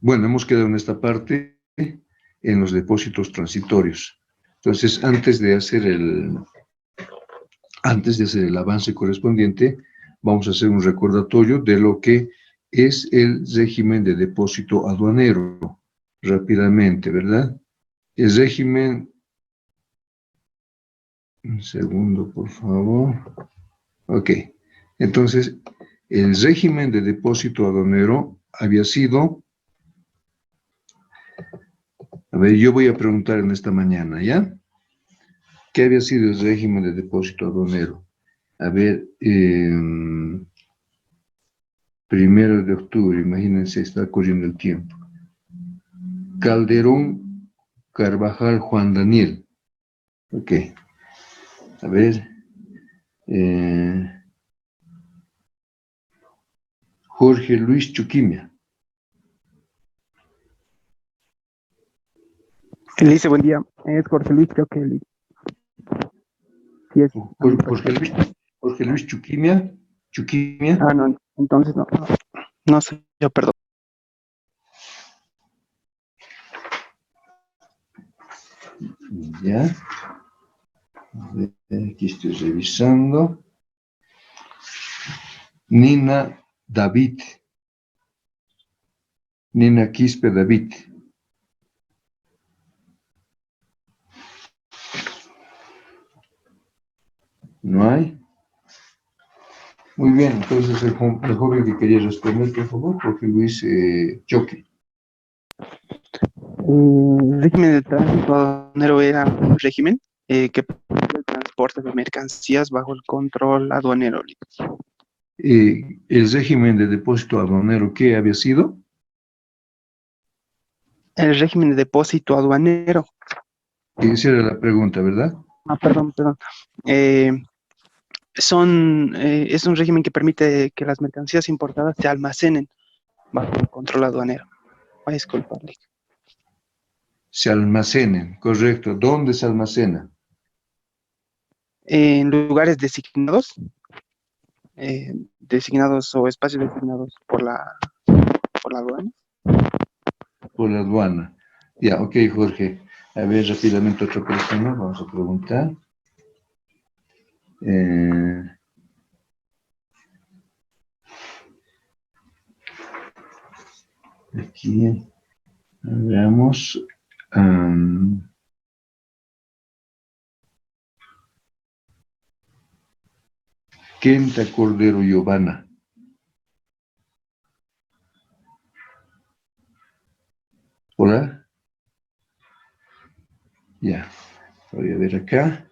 Bueno, hemos quedado en esta parte en los depósitos transitorios. Entonces, antes de hacer el avance correspondiente, vamos a hacer un recordatorio de lo que es el régimen de depósito aduanero, rápidamente, ¿verdad? El régimen, un segundo, por favor. Ok, entonces, el régimen de depósito aduanero había sido, a ver, yo voy a preguntar en esta mañana, ¿ya? ¿Qué había sido el régimen de depósito aduanero? A ver, 1 de octubre, imagínense, está corriendo el tiempo. Calderón, Carvajal, Juan Daniel. Ok. A ver. Jorge Luis Chuquimia. Elise, buen día. Es Jorge Luis, creo que sí es. Jorge Luis Chuquimia. Chuquimia. Ah, no, entonces no sé, yo perdón. Ya. Aquí estoy revisando. Nina David. Nina Quispe David. ¿No hay? Muy bien, entonces el joven que quería responder, por favor, Jorge Luis Choque. El régimen de tránsito aduanero era un régimen que permitía el transporte de mercancías bajo el control aduanero. El régimen de depósito aduanero, ¿qué había sido? El régimen de depósito aduanero. Esa era la pregunta, ¿verdad? Perdón. Es un régimen que permite que las mercancías importadas se almacenen bajo el control aduanero. Disculparle. Se almacenen, correcto. ¿Dónde se almacena? En lugares designados o espacios designados por la aduana. Por la aduana. Ya, ok, Jorge. A ver, rápidamente otra persona, vamos a preguntar. Aquí, veamos. Kenta Cordero Giovanna. Hola. Ya, voy a ver acá,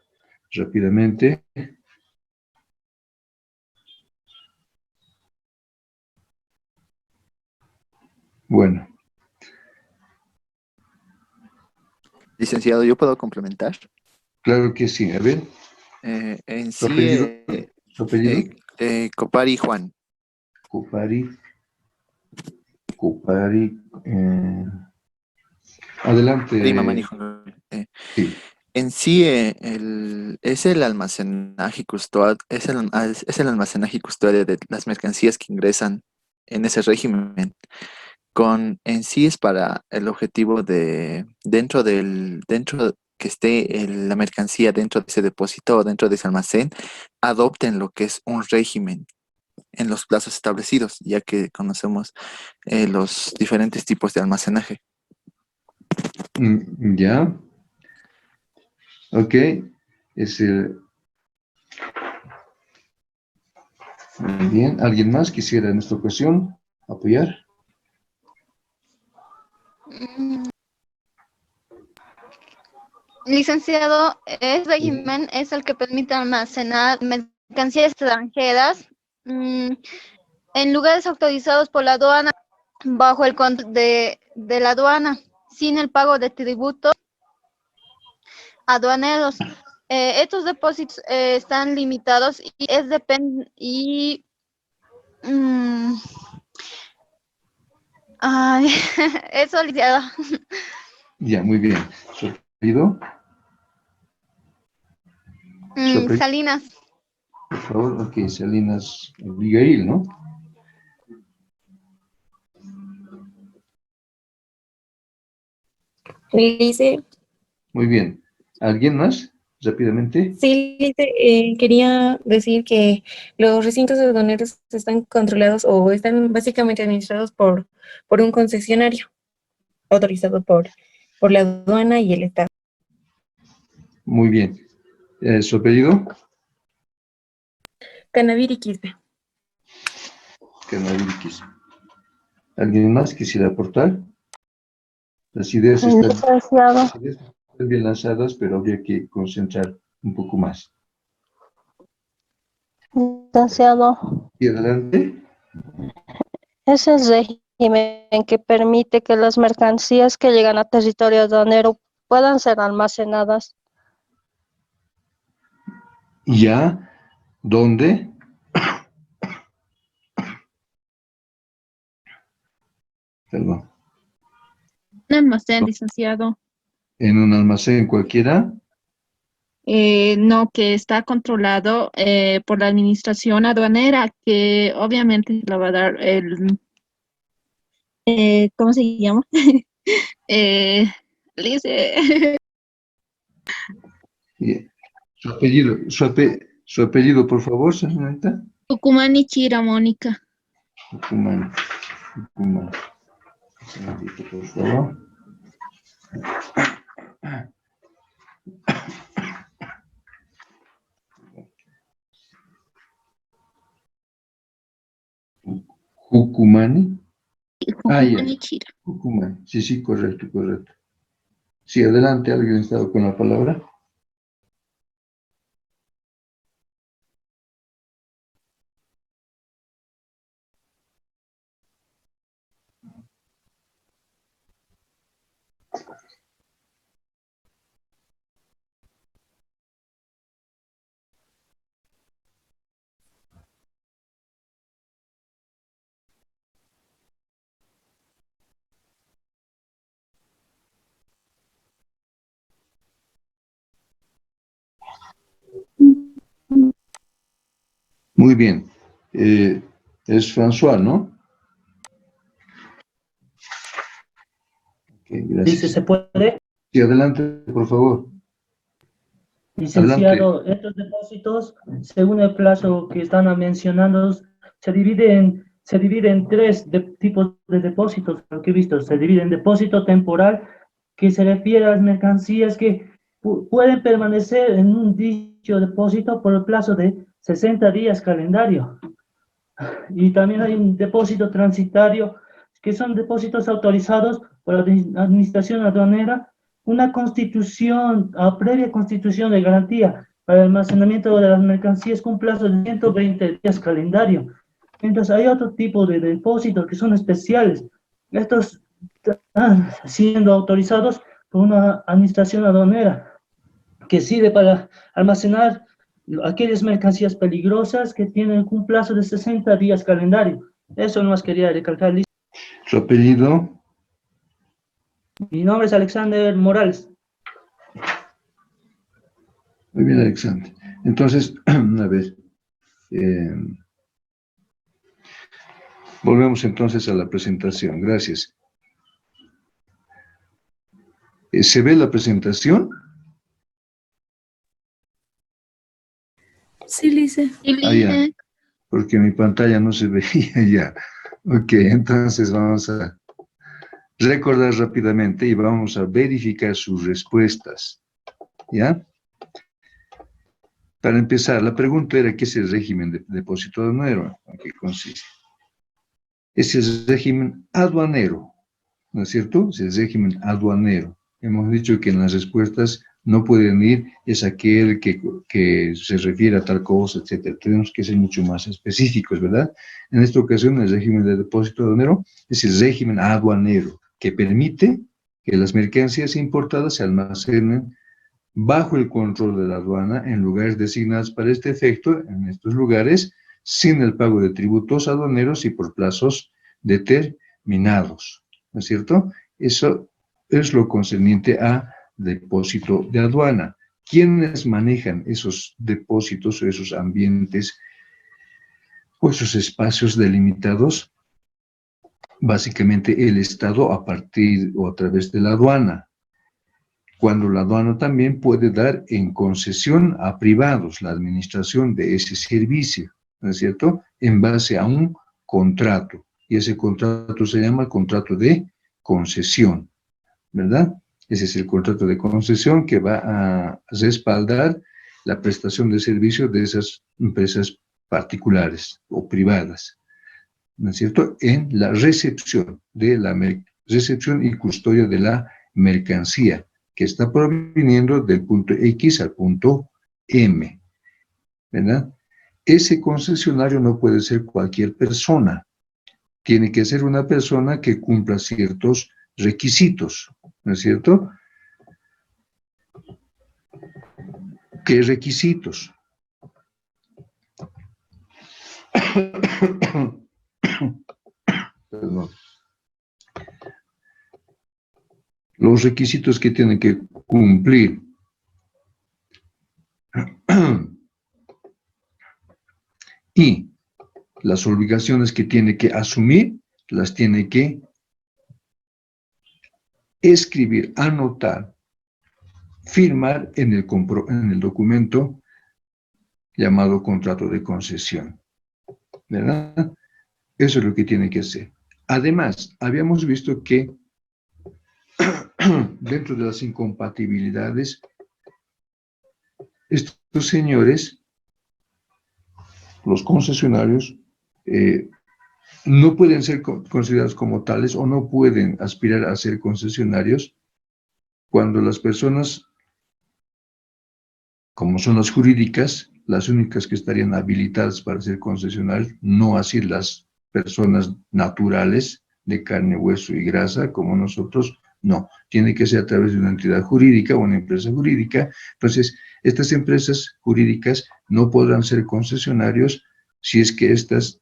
rápidamente. Bueno. Licenciado, ¿yo puedo complementar? Claro que sí, a ver. En ¿Su sí, apellido? ¿Su apellido? Copari Juan. Copari. Adelante. Prima Manijo. Sí. En sí, es el almacenaje es el almacenaje y custodia de las mercancías que ingresan en ese régimen. En sí es para el objetivo de dentro que esté la mercancía dentro de ese depósito o dentro de ese almacén, adopten lo que es un régimen en los plazos establecidos, ya que conocemos los diferentes tipos de almacenaje. Ya. Ok. Es el... Muy bien. ¿Alguien más quisiera en esta ocasión apoyar? Licenciado, este régimen es el que permite almacenar mercancías extranjeras en lugares autorizados por la aduana bajo el control de la aduana, sin el pago de tributos aduaneros. Estos depósitos están limitados y eso, licenciado. Ya, muy bien. ¿Su apellido? Salinas. Por favor, ok, Salinas Abigail, ¿no? Lice, Muy bien. ¿Alguien más? Rápidamente. sí, Lice, quería decir que los recintos aduaneros están controlados o están básicamente administrados por un concesionario autorizado por la aduana y el Estado. Muy bien. ¿Su apellido? Canavir y Quispe. Canaviriquis. ¿Alguien más quisiera aportar? Las ideas están bien lanzadas, pero habría que concentrar un poco más. Licenciado, Y adelante. es el régimen que permite que las mercancías que llegan a territorio aduanero puedan ser almacenadas. ¿Ya? ¿Dónde? Perdón. Un almacén, licenciado. ¿En un almacén cualquiera? No, que está controlado por la administración aduanera, que obviamente le va a dar ¿cómo se llama? Lice, Bien. Su apellido, por favor, señorita. Tucumán y Chira, Mónica. Tucumán. Tucumán. Un segundito, por favor. Jucumani. Ah, ya. Tucumán y Chira. Tucumán. Sí, sí, correcto, correcto. Sí, adelante, ¿alguien ha estado con la palabra? Muy bien. Es François, ¿no? Ok, Dice, gracias. ¿se puede? Sí, adelante, por favor. Licenciado, estos depósitos, según el plazo que están mencionando, se divide en tres tipos de depósitos, lo que he visto. Se divide en depósito temporal, que se refiere a las mercancías que pueden permanecer en un dicho depósito por el plazo de 60 días calendario. Y también hay un depósito transitario, que son depósitos autorizados por la Administración Aduanera, una constitución, previa constitución de garantía para el almacenamiento de las mercancías con plazo de 120 días calendario. Entonces hay otro tipo de depósitos que son especiales. Estos están siendo autorizados por una administración aduanera que sirve para almacenar aquellas mercancías peligrosas que tienen un plazo de 60 días calendario. Eso nomás quería recalcar. ¿Su apellido? Mi nombre es Alexander Morales. Muy bien, Alexander. Entonces, a ver. Volvemos entonces a la presentación. Gracias. ¿Se ve la presentación? Sí, Lice. Ah, ya. Porque mi pantalla no se veía ya. Ok, entonces vamos a recordar rápidamente y vamos a verificar sus respuestas. ¿Ya? Para empezar, la pregunta era ¿qué es el régimen de depósito aduanero? ¿En qué consiste? Es el régimen aduanero, ¿no es cierto? Es el régimen aduanero. Hemos dicho que en las respuestas no pueden ir, es aquel que se refiere a tal cosa, etcétera. Tenemos que ser mucho más específicos, ¿verdad? En esta ocasión, el régimen de depósito aduanero es el régimen aduanero, que permite que las mercancías importadas se almacenen bajo el control de la aduana en lugares designados para este efecto, en estos lugares, sin el pago de tributos aduaneros y por plazos determinados, ¿no es cierto? Eso es lo concerniente a depósito de aduana. ¿Quiénes manejan esos depósitos o esos ambientes o esos espacios delimitados? Básicamente el Estado a partir o a través de la aduana. cuando la aduana también puede dar en concesión a privados la administración de ese servicio, ¿no es cierto?, en base a un contrato, y ese contrato se llama contrato de concesión, ¿verdad? Ese es el contrato de concesión que va a respaldar la prestación de servicios de esas empresas particulares o privadas, ¿no es cierto?, en la recepción recepción y custodia de la mercancía que está proviniendo del punto X al punto M, ¿verdad? Ese concesionario no puede ser cualquier persona, tiene que ser una persona que cumpla ciertos requisitos, ¿no es cierto? ¿Qué requisitos? Perdón. Los requisitos que tiene que cumplir. Y las obligaciones que tiene que asumir, las tiene que escribir, anotar, firmar en el documento llamado contrato de concesión, ¿verdad? Eso es lo que tiene que hacer. Además, habíamos visto que dentro de las incompatibilidades, estos señores, los concesionarios, no pueden ser considerados como tales o no pueden aspirar a ser concesionarios cuando las personas, como son las jurídicas, las únicas que estarían habilitadas para ser concesionarios, no así las personas naturales de carne, hueso y grasa, como nosotros, no. Tiene que ser a través de una entidad jurídica o una empresa jurídica. Entonces, estas empresas jurídicas no podrán ser concesionarios si es que estas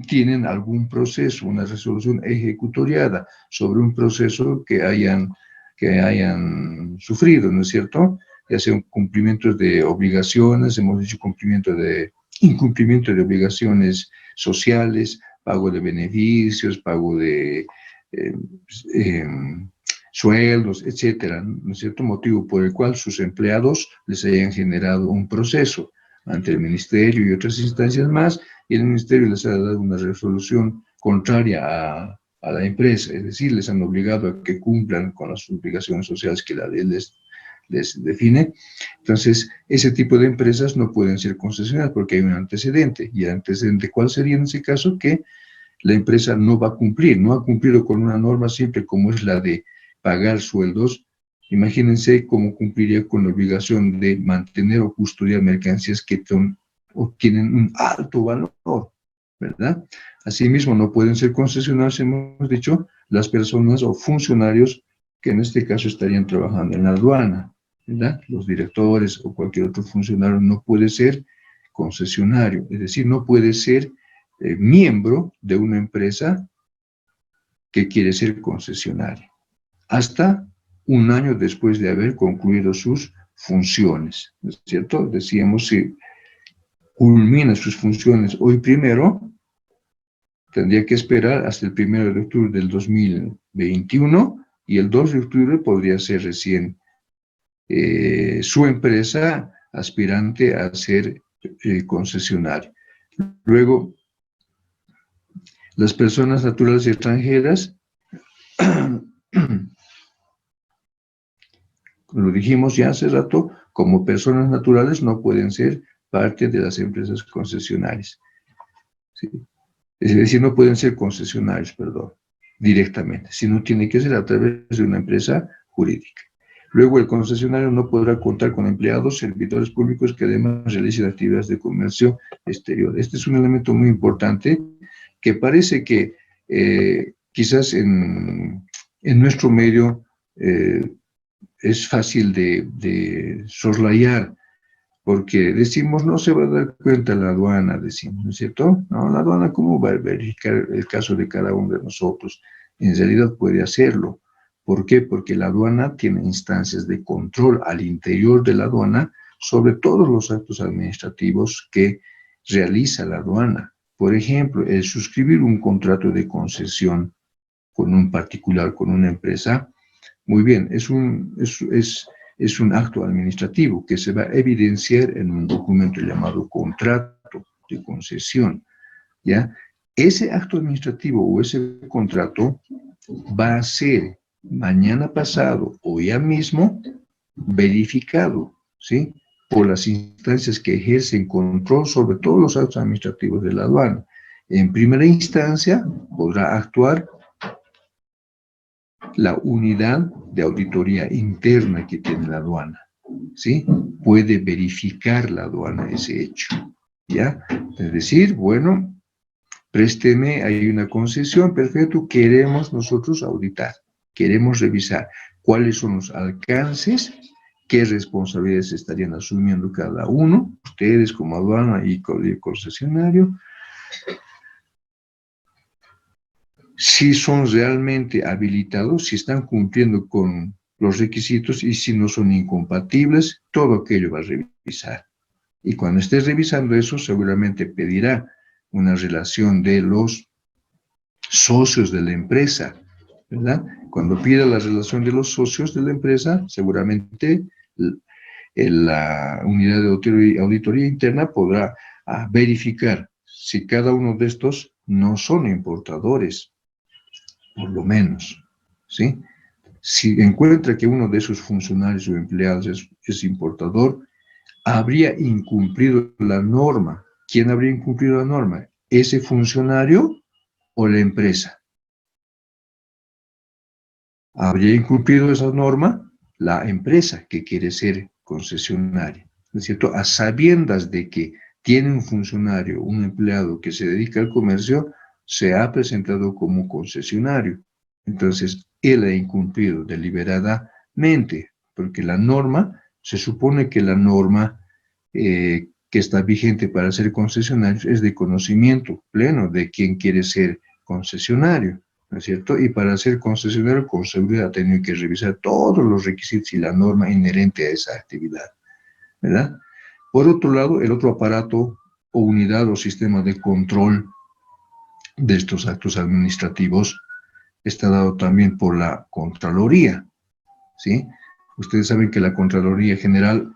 tienen algún proceso, una resolución ejecutoriada sobre un proceso que hayan sufrido, ¿no es cierto? Ya sea cumplimientos de obligaciones, hemos dicho incumplimiento de obligaciones sociales, pago de beneficios, pago de sueldos, etcétera, ¿no es cierto? Motivo por el cual sus empleados les hayan generado un proceso ante el ministerio y otras instancias más, y el ministerio les ha dado una resolución contraria a la empresa, es decir, les han obligado a que cumplan con las obligaciones sociales que la ley les define. Entonces, ese tipo de empresas no pueden ser concesionarias porque hay un antecedente, y el antecedente, ¿cuál sería en ese caso? Que la empresa no va a cumplir, no ha cumplido con una norma simple como es la de pagar sueldos. Imagínense cómo cumpliría con la obligación de mantener o custodiar mercancías que tienen un alto valor, ¿verdad? Asimismo, no pueden ser concesionarios, hemos dicho, las personas o funcionarios que en este caso estarían trabajando en la aduana, ¿verdad? Los directores o cualquier otro funcionario no puede ser concesionario, es decir, no puede ser miembro de una empresa que quiere ser concesionaria, hasta un año después de haber concluido sus funciones, ¿no es cierto? Decíamos, si culmina sus funciones hoy primero, tendría que esperar hasta el 1 de octubre del 2021, y el 2 de octubre podría ser recién su empresa aspirante a ser concesionario. Luego, las personas naturales y extranjeras, lo dijimos ya hace rato, como personas naturales no pueden ser parte de las empresas concesionarias. ¿Sí? Es decir, no pueden ser concesionarios, perdón, directamente, sino tiene que ser a través de una empresa jurídica. Luego, el concesionario no podrá contar con empleados, servidores públicos que además realicen actividades de comercio exterior. Este es un elemento muy importante que parece que quizás en nuestro medio es fácil de soslayar, porque decimos, no se va a dar cuenta la aduana, decimos, ¿no es cierto? No, la aduana, ¿cómo va a verificar el caso de cada uno de nosotros? En realidad puede hacerlo. ¿Por qué? Porque la aduana tiene instancias de control al interior de la aduana sobre todos los actos administrativos que realiza la aduana. Por ejemplo, el suscribir un contrato de concesión con un particular, con una empresa, Muy bien, es un acto administrativo que se va a evidenciar en un documento llamado contrato de concesión, ¿ya? Ese acto administrativo o ese contrato va a ser mañana pasado o ya mismo verificado, ¿sí? Por las instancias que ejercen control sobre todos los actos administrativos de la aduana. En primera instancia podrá actuar la unidad de auditoría interna que tiene la aduana, ¿sí? Puede verificar la aduana ese hecho, ¿ya? Es decir, bueno, présteme, hay una concesión, perfecto, queremos nosotros auditar, queremos revisar cuáles son los alcances, qué responsabilidades estarían asumiendo cada uno, ustedes como aduana y el concesionario, si son realmente habilitados, si están cumpliendo con los requisitos y si no son incompatibles, todo aquello va a revisar. Y cuando estés revisando eso, seguramente pedirá una relación de los socios de la empresa, ¿verdad? Cuando pida la relación de los socios de la empresa, seguramente la unidad de auditoría interna podrá verificar si cada uno de estos no son importadores, por lo menos, ¿sí? Si encuentra que uno de sus funcionarios o empleados es importador, habría incumplido la norma. ¿Quién habría incumplido la norma? ¿Ese funcionario o la empresa? ¿Habría incumplido esa norma? La empresa que quiere ser concesionaria, ¿no es cierto? A sabiendas de que tiene un funcionario, un empleado que se dedica al comercio, se ha presentado como concesionario. Entonces, él ha incumplido deliberadamente, porque la norma, se supone que la norma que está vigente para ser concesionario es de conocimiento pleno de quien quiere ser concesionario, ¿no es cierto? Y para ser concesionario, con seguridad, ha tenido que revisar todos los requisitos y la norma inherente a esa actividad, ¿verdad? Por otro lado, el otro aparato o unidad o sistema de control de estos actos administrativos está dado también por la Contraloría, ¿sí? Ustedes saben que la Contraloría General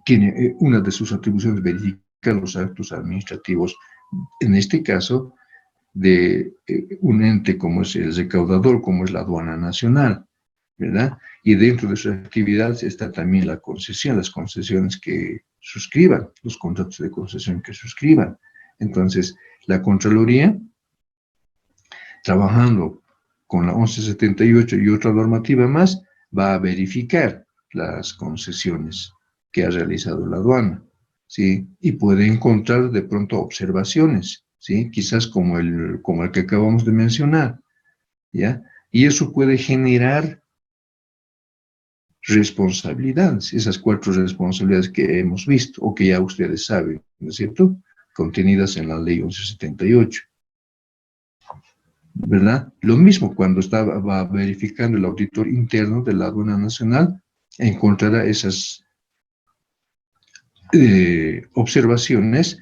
tiene una de sus atribuciones, verificar los actos administrativos, en este caso, de un ente como es el recaudador, como es la aduana nacional, ¿verdad? Y dentro de sus actividades está también la concesión, las concesiones que suscriban, los contratos de concesión que suscriban. Entonces, la Contraloría, trabajando con la 1178 y otra normativa más, va a verificar las concesiones que ha realizado la aduana, ¿sí? Y puede encontrar de pronto observaciones, ¿sí? Quizás como el que acabamos de mencionar, ¿ya? Y eso puede generar responsabilidades, esas 4 responsabilidades que hemos visto, o que ya ustedes saben, ¿no es cierto? Contenidas en la ley 1178. ¿Verdad? Lo mismo cuando va verificando el auditor interno de la aduana nacional, encontrará esas observaciones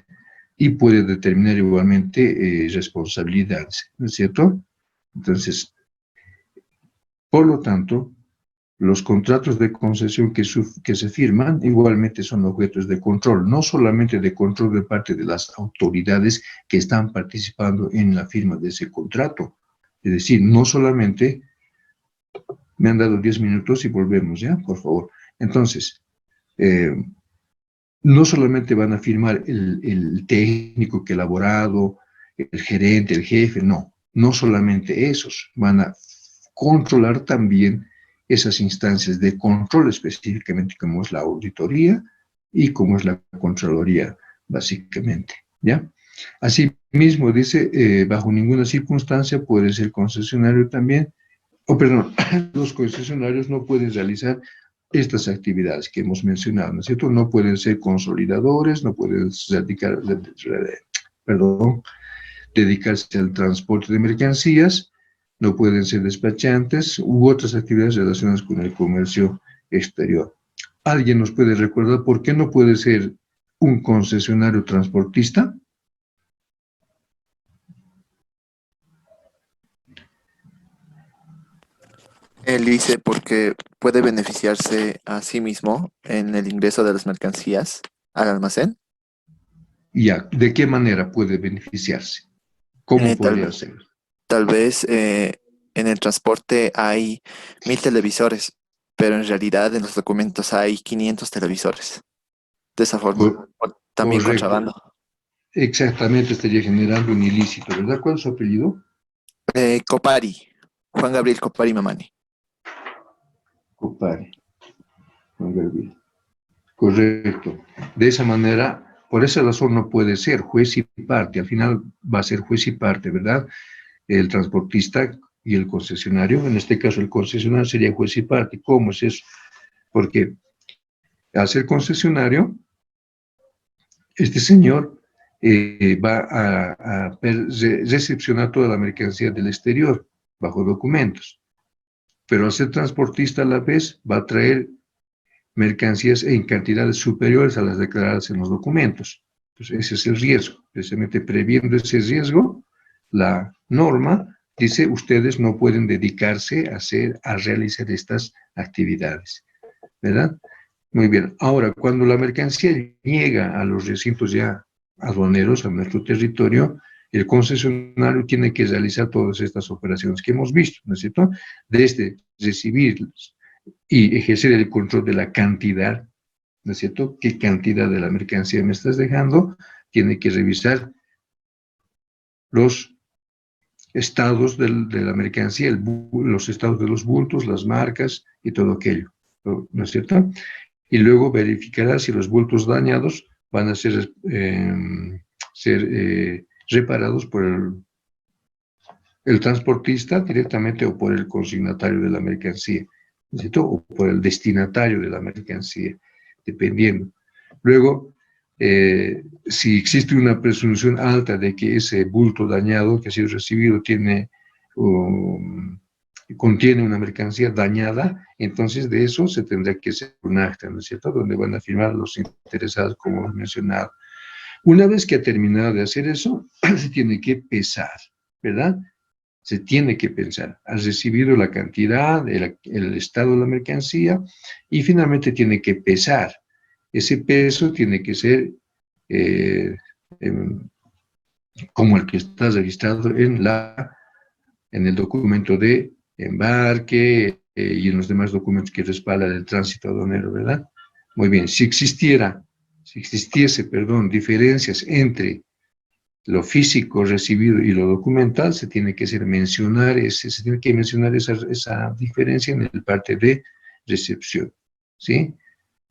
y puede determinar igualmente responsabilidades, ¿no es cierto? Entonces, por lo tanto, los contratos de concesión que se firman igualmente son objetos de control, no solamente de control de parte de las autoridades que están participando en la firma de ese contrato. Es decir, no solamente, me han dado 10 minutos y volvemos, ¿ya? Por favor. Entonces, no solamente van a firmar el técnico que ha elaborado, el gerente, el jefe, no solamente esos, van a controlar también esas instancias de control específicamente como es la auditoría y como es la Contraloría, básicamente, ¿ya? Asimismo, dice, bajo ninguna circunstancia puede ser concesionario también, perdón, los concesionarios no pueden realizar estas actividades que hemos mencionado, ¿no es cierto? No pueden ser consolidadores, no pueden dedicarse al transporte de mercancías, no pueden ser despachantes u otras actividades relacionadas con el comercio exterior. ¿Alguien nos puede recordar por qué no puede ser un concesionario transportista? Él dice porque puede beneficiarse a sí mismo en el ingreso de las mercancías al almacén. Ya, ¿de qué manera puede beneficiarse? ¿Cómo podría Tal, hacerlo? tal vez en el transporte hay 1.000 televisores, pero en realidad en los documentos hay 500 televisores. De esa forma. Co- O también Correcto. contrabando. Exactamente, estaría generando un ilícito, ¿verdad? ¿Cuál es su apellido? Copari. Juan Gabriel Copari Mamani. Copari. Juan Gabriel. Correcto. De esa manera, por esa razón no puede ser juez y parte. Al final va a ser juez y parte, ¿verdad? El transportista y el concesionario. En este caso, el concesionario sería juez y parte. ¿Cómo es eso? Porque al ser concesionario, este señor va a recepcionar toda la mercancía del exterior bajo documentos. Pero al ser transportista a la vez, va a traer mercancías en cantidades superiores a las declaradas en los documentos. Entonces, ese es el riesgo. Precisamente previendo ese riesgo, la norma dice, ustedes no pueden dedicarse a realizar estas actividades, ¿verdad? Muy bien. Ahora, cuando la mercancía llega a los recintos ya aduaneros, a nuestro territorio, el concesionario tiene que realizar todas estas operaciones que hemos visto, ¿no es cierto? Desde recibirlos y ejercer el control de la cantidad, ¿no es cierto? ¿Qué cantidad de la mercancía me estás dejando? Tiene que revisar los estados de la mercancía, los estados de los bultos, las marcas y todo aquello, ¿no es cierto? Y luego verificará si los bultos dañados van a ser reparados por el transportista directamente o por el consignatario de la mercancía, ¿no es cierto? O por el destinatario de la mercancía, dependiendo. Luego, si existe una presunción alta de que ese bulto dañado que ha sido recibido contiene una mercancía dañada, entonces de eso se tendrá que hacer un acta, ¿no es cierto?, donde van a firmar los interesados, como he mencionado. Una vez que ha terminado de hacer eso, se tiene que pesar, ¿verdad? Se tiene que pensar, has recibido la cantidad, el estado de la mercancía, y finalmente tiene que pesar. Ese peso tiene que ser como el que está registrado en el documento de embarque y en los demás documentos que respaldan el tránsito aduanero, ¿verdad? Muy bien, si existiese, diferencias entre lo físico recibido y lo documental, se tiene que mencionar esa diferencia en el parte de recepción, ¿sí?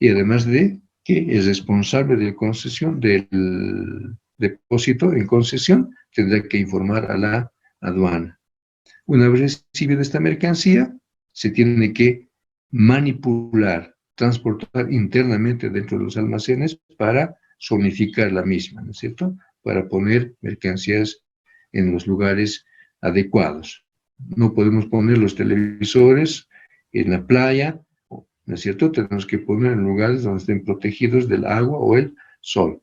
Y además de que el responsable de concesión, del depósito en concesión, tendrá que informar a la aduana. Una vez recibida esta mercancía, se tiene que manipular, transportar internamente dentro de los almacenes para zonificar la misma, ¿no es cierto?, para poner mercancías en los lugares adecuados. No podemos poner los televisores en la playa, ¿no es cierto? Tenemos que poner en lugares donde estén protegidos del agua o el sol.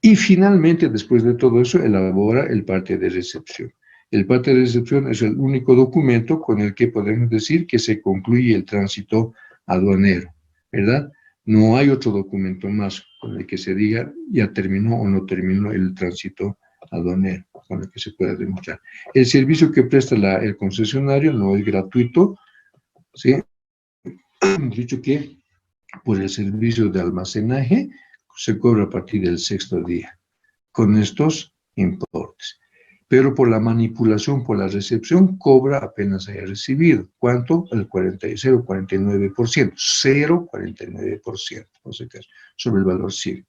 Y finalmente, después de todo eso, elabora el parte de recepción. El parte de recepción es el único documento con el que podemos decir que se concluye el tránsito aduanero, ¿verdad? No hay otro documento más con el que se diga ya terminó o no terminó el tránsito aduanero, con el que se pueda demostrar. El servicio que presta el concesionario no es gratuito, ¿sí? Hemos dicho que por el servicio de almacenaje se cobra a partir del 6º día, con estos importes. Pero por la manipulación, por la recepción, cobra apenas haya recibido. ¿Cuánto? El 0,49%, 0,49%, por si acaso, sobre el valor civil.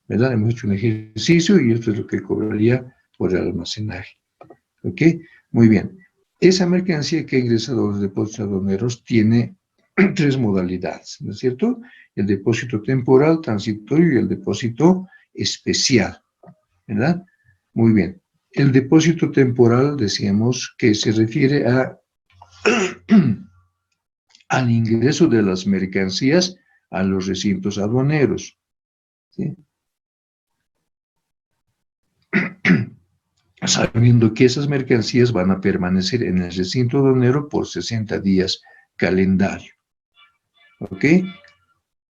¿Verdad? Hemos hecho un ejercicio y esto es lo que cobraría por el almacenaje. ¿Ok? Muy bien. Esa mercancía que ha ingresado a los depósitos aduaneros tiene 3 modalidades, ¿no es cierto? El depósito temporal, transitorio y el depósito especial, ¿verdad? Muy bien. El depósito temporal, decíamos, que se refiere al ingreso de las mercancías a los recintos aduaneros, ¿sí? sabiendo que esas mercancías van a permanecer en el recinto aduanero por 60 días calendario. ¿Ok?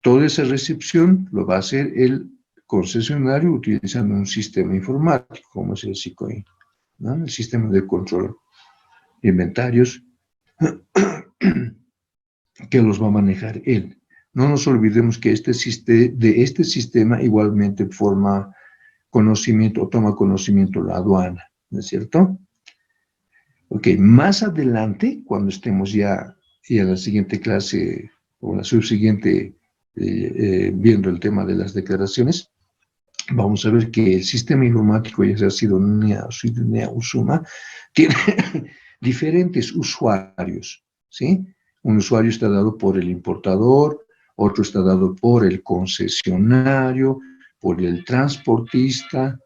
Toda esa recepción lo va a hacer el concesionario utilizando un sistema informático, como es el SICOIN, ¿no? El sistema de control de inventarios que los va a manejar él. No nos olvidemos que de este sistema igualmente forma conocimiento o toma conocimiento la aduana, ¿no es cierto? Ok, más adelante, cuando estemos ya en la siguiente clase o la subsiguiente viendo el tema de las declaraciones, vamos a ver que el sistema informático, ya sea Sidonia o Sidonia Usuma, tiene diferentes usuarios, ¿sí? Un usuario está dado por el importador, otro está dado por el concesionario, por el transportista,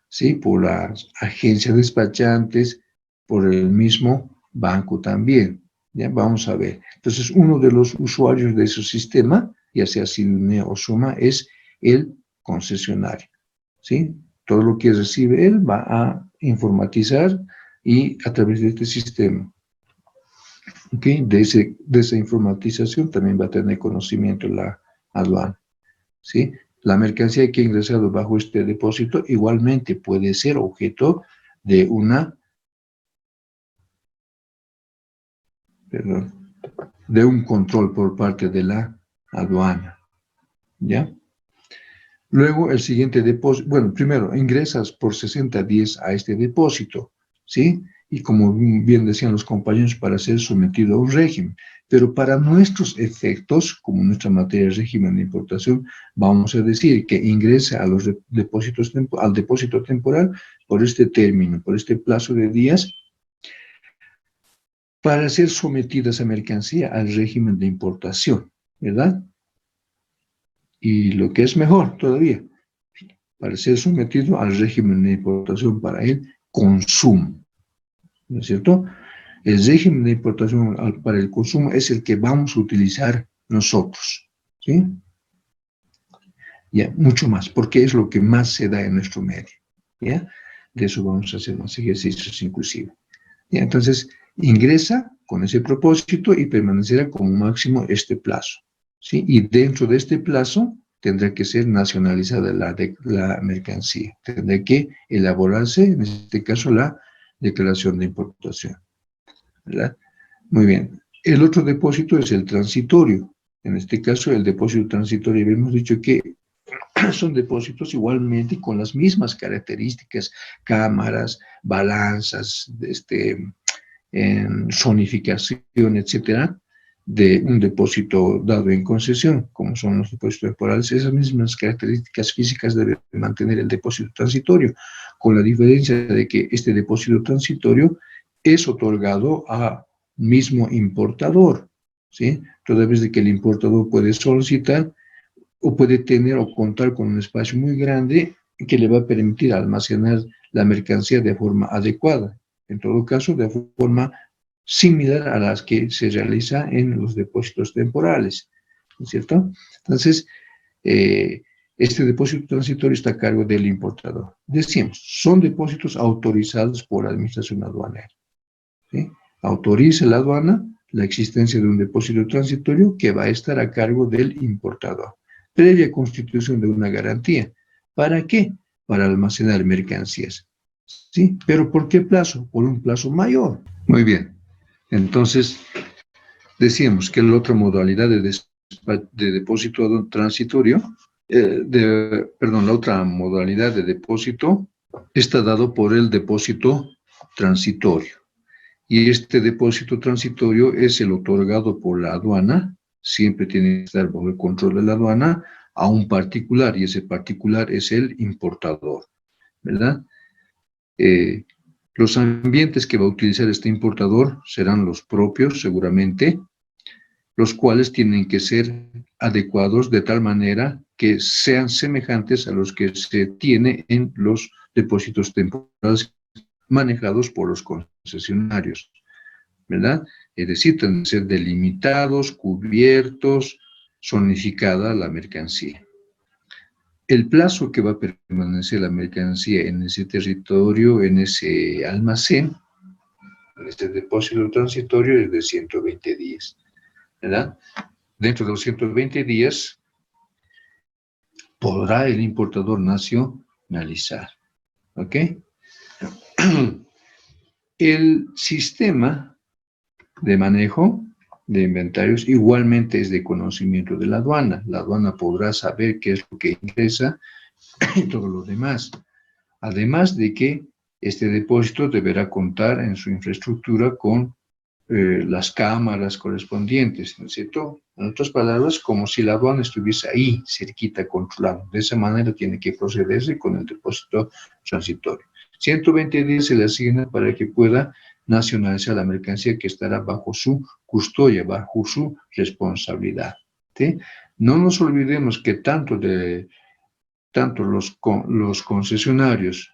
¿sí? Por las agencias despachantes, por el mismo banco también. ¿Ya? Vamos a ver. Entonces, uno de los usuarios de ese sistema, ya sea Sidonia o Suma, es el concesionario, ¿sí? Todo lo que recibe él va a informatizar y a través de este sistema, ¿ok? De esa informatización también va a tener conocimiento la aduana, ¿sí? La mercancía que ha ingresado bajo este depósito igualmente puede ser objeto de de un control por parte de la aduana, ¿ya? Luego el siguiente depósito, bueno, primero ingresas por 60 días a este depósito, ¿sí? Y como bien decían los compañeros, para ser sometido a un régimen. Pero para nuestros efectos, como nuestra materia de régimen de importación, vamos a decir que ingresa a los depósitos, al depósito temporal por este término, por este plazo de días, para ser sometida esa mercancía al régimen de importación, ¿verdad? Y lo que es mejor todavía, para ser sometido al régimen de importación para el consumo, ¿no es cierto? El régimen de importación para el consumo es el que vamos a utilizar nosotros, ¿sí? Ya, mucho más, porque es lo que más se da en nuestro medio, ¿ya? De eso vamos a hacer más ejercicios inclusive. ¿Ya? Entonces, ingresa con ese propósito y permanecerá como máximo este plazo, ¿sí? Y dentro de este plazo tendrá que ser nacionalizada la mercancía, tendrá que elaborarse, en este caso, la declaración de importación, ¿verdad? Muy bien. El otro depósito es el transitorio. En este caso, el depósito transitorio, hemos dicho que son depósitos igualmente con las mismas características, cámaras, balanzas, zonificación, etcétera, de un depósito dado en concesión, como son los depósitos temporales. Esas mismas características físicas debe mantener el depósito transitorio, con la diferencia de que este depósito transitorio es otorgado a mismo importador, ¿sí? Toda vez de que el importador puede solicitar o puede tener o contar con un espacio muy grande que le va a permitir almacenar la mercancía de forma adecuada. En todo caso, de forma similar a las que se realiza en los depósitos temporales, ¿no es cierto? Entonces, este depósito transitorio está a cargo del importador. Decimos, son depósitos autorizados por la administración aduanera, ¿sí? Autoriza la aduana la existencia de un depósito transitorio que va a estar a cargo del importador, previa constitución de una garantía. ¿Para qué? Para almacenar mercancías, ¿sí? ¿Pero por qué plazo? Por un plazo mayor. Muy bien. Entonces, decíamos que la otra modalidad de depósito transitorio, la otra modalidad de depósito está dado por el depósito transitorio. Y este depósito transitorio es el otorgado por la aduana, siempre tiene que estar bajo el control de la aduana, a un particular, y ese particular es el importador, ¿verdad? Los ambientes que va a utilizar este importador serán los propios, seguramente, los cuales tienen que ser adecuados de tal manera que sean semejantes a los que se tiene en los depósitos temporales manejados por los concesionarios, ¿verdad? Es decir, tienen que ser delimitados, cubiertos, zonificada la mercancía. el plazo que va a permanecer la mercancía en ese territorio, en ese almacén, en este depósito transitorio, es de 120 días, ¿verdad? Dentro de los 120 días podrá el importador nacionalizar, ¿ok? El sistema de manejo de inventarios igualmente es de conocimiento de la aduana. La aduana podrá saber qué es lo que ingresa y todo lo demás. Además de que este depósito deberá contar en su infraestructura con las cámaras correspondientes, ¿no es cierto? En otras palabras, como si la aduana estuviese ahí, cerquita, controlando. De esa manera tiene que procederse con el depósito transitorio. 120 días se le asigna para que pueda nacionalizar la mercancía que estará bajo su custodia, bajo su responsabilidad, ¿sí? No nos olvidemos que tanto los concesionarios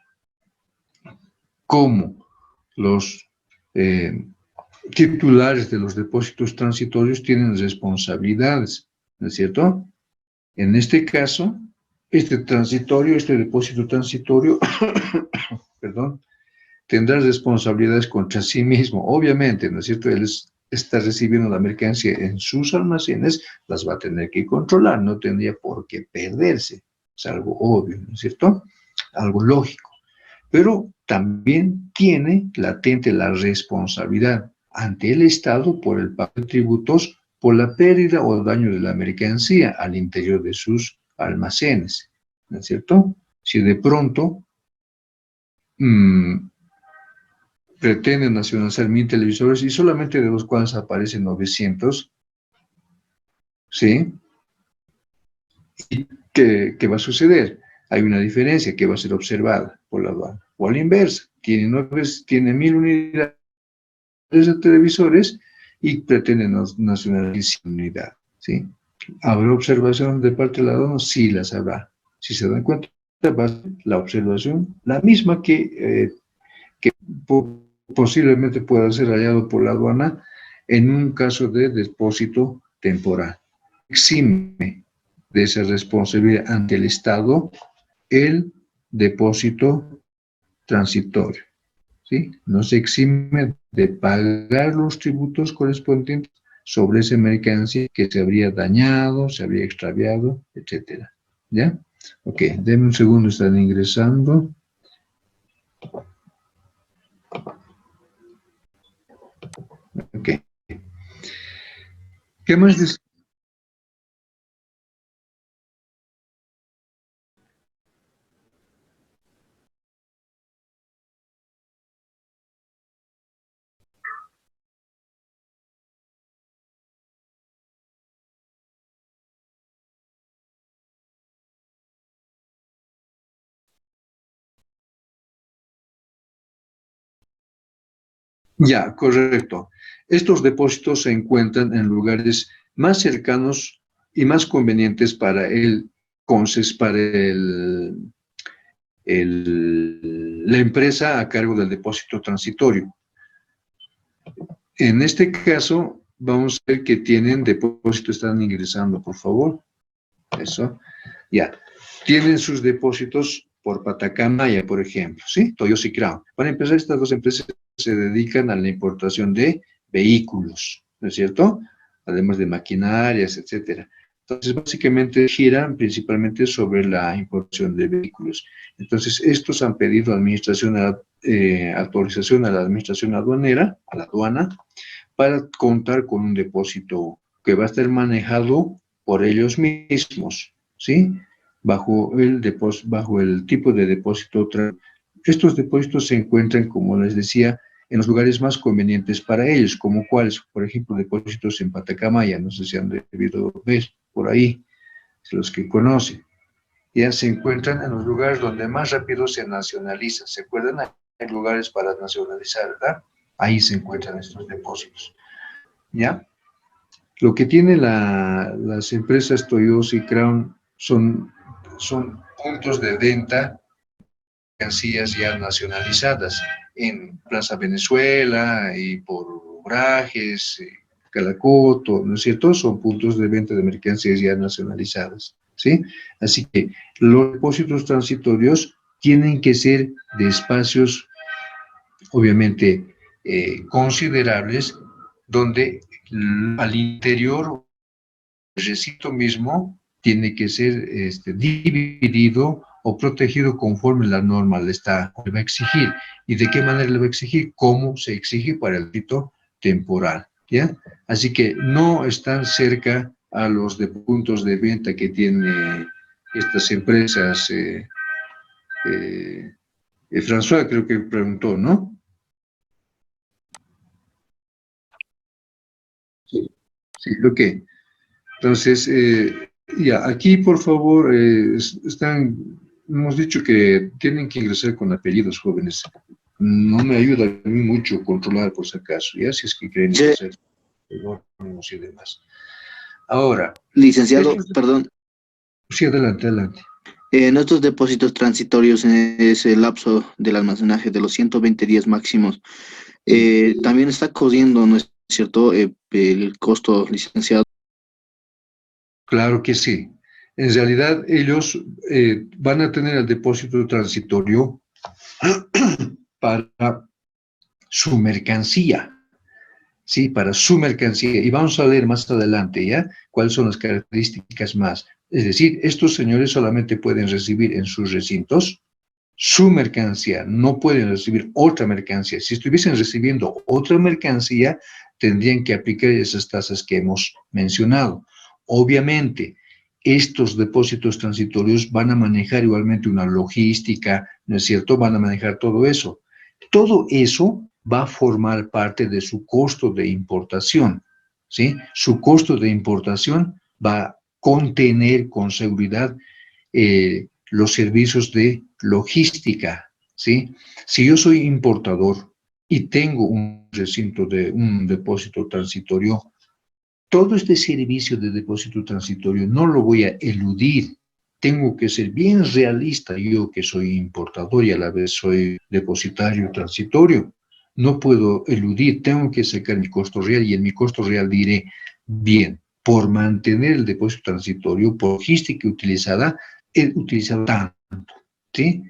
como los titulares de los depósitos transitorios tienen responsabilidades, ¿no es cierto? En este caso, este depósito transitorio, perdón, tendrá responsabilidades contra sí mismo, obviamente, ¿no es cierto? Él está recibiendo la mercancía en sus almacenes, las va a tener que controlar, no tendría por qué perderse, es algo obvio, ¿no es cierto? Algo lógico, pero también tiene latente la responsabilidad ante el Estado por el pago de tributos por la pérdida o daño de la mercancía al interior de sus almacenes, ¿no es cierto? Si de pronto pretenden nacionalizar 1000 televisores y solamente de los cuales aparecen 900, ¿sí? ¿Y qué va a suceder? Hay una diferencia que va a ser observada por la aduana. O a la inversa, tiene 1000 unidades de televisores y pretenden nacionalizar 100 unidades, ¿sí? ¿Habrá observación de parte de la aduana? Sí las habrá. Si se dan cuenta, va a ser la observación la misma que posiblemente pueda ser hallado por la aduana en un caso de depósito temporal. Exime de esa responsabilidad ante el Estado el depósito transitorio, ¿sí? No se exime de pagar los tributos correspondientes sobre esa mercancía que se habría dañado, se habría extraviado, etcétera. ¿Ya? Ok, denme un segundo, están ingresando. Ok. ¿Qué más dice? Ya, correcto. Estos depósitos se encuentran en lugares más cercanos y más convenientes para la empresa a cargo del depósito transitorio. En este caso, vamos a ver que tienen depósito, están ingresando, por favor. Eso. Ya. Tienen sus depósitos por Patacamaya, por ejemplo, ¿sí? Toyosi Crown. Para empezar, estas dos empresas se dedican a la importación de vehículos, ¿no es cierto? Además de maquinarias, etcétera. Entonces, básicamente giran principalmente sobre la importación de vehículos. Entonces, estos han pedido autorización a la administración aduanera, a la aduana, para contar con un depósito que va a estar manejado por ellos mismos, ¿sí? Bajo el tipo de depósito. Estos depósitos se encuentran, como les decía, en los lugares más convenientes para ellos, como cuáles, por ejemplo, depósitos en Patacamaya, no sé si han debido ver por ahí, los que conocen. Ya se encuentran en los lugares donde más rápido se nacionaliza. ¿Se acuerdan? Hay lugares para nacionalizar, ¿verdad? Ahí se encuentran estos depósitos. ¿Ya? Lo que tienen las empresas Toyosi y Crown son puntos de venta de mercancías ya nacionalizadas en Plaza Venezuela y por Brajes, Calacoto, ¿no es cierto? Son puntos de venta de mercancías ya nacionalizadas, ¿sí? Así que los depósitos transitorios tienen que ser de espacios, obviamente, considerables, donde al interior el recinto mismo tiene que ser dividido o protegido conforme la norma le va a exigir. ¿Y de qué manera le va a exigir? ¿Cómo se exige para el rito temporal? ¿Ya? Así que no están cerca a los de puntos de venta que tienen estas empresas. François creo que preguntó, ¿no? Sí, sí, ok. Entonces, ya, aquí por favor, hemos dicho que tienen que ingresar con apellidos jóvenes. No me ayuda a mí mucho controlar por si acaso, ya, si es que quieren hacer anónimos y demás. Ahora. Licenciado, perdón. Sí, adelante, adelante. En estos depósitos transitorios, en ese lapso del almacenaje de los 120 días máximos, también está corriendo, ¿no es cierto?, el costo, licenciado. Claro que sí. En realidad, ellos van a tener el depósito transitorio para su mercancía. Sí, para su mercancía. Y vamos a ver más adelante, ¿ya? Cuáles son las características más. Es decir, estos señores solamente pueden recibir en sus recintos su mercancía, no pueden recibir otra mercancía. Si estuviesen recibiendo otra mercancía, tendrían que aplicar esas tasas que hemos mencionado. Obviamente, estos depósitos transitorios van a manejar igualmente una logística, ¿no es cierto? Van a manejar todo eso. Todo eso va a formar parte de su costo de importación, ¿sí? Su costo de importación va a contener con seguridad los servicios de logística, ¿sí? Si yo soy importador y tengo un recinto de un depósito transitorio, todo este servicio de depósito transitorio no lo voy a eludir. Tengo que ser bien realista, yo que soy importador y a la vez soy depositario transitorio. No puedo eludir, tengo que sacar mi costo real y en mi costo real diré, bien, por mantener el depósito transitorio, por logística utilizada, he utilizado tanto, ¿sí?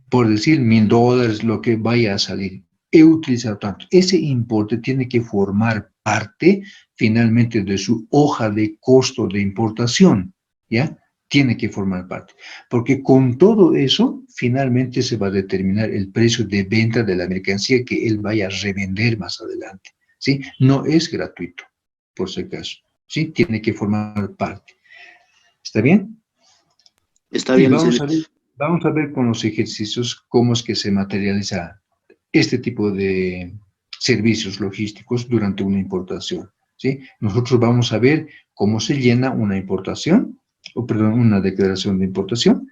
Por decir $1000, lo que vaya a salir, he utilizado tanto. Ese importe tiene que formar parte, finalmente, de su hoja de costo de importación, ¿ya? Tiene que formar parte. Porque con todo eso, finalmente se va a determinar el precio de venta de la mercancía que él vaya a revender más adelante, ¿sí? No es gratuito, por si acaso, ¿sí? Tiene que formar parte. ¿Está bien? Está bien, Vamos a ver con los ejercicios cómo es que se materializa este tipo de servicios logísticos durante una importación, ¿sí? Nosotros vamos a ver cómo se llena una importación, una declaración de importación,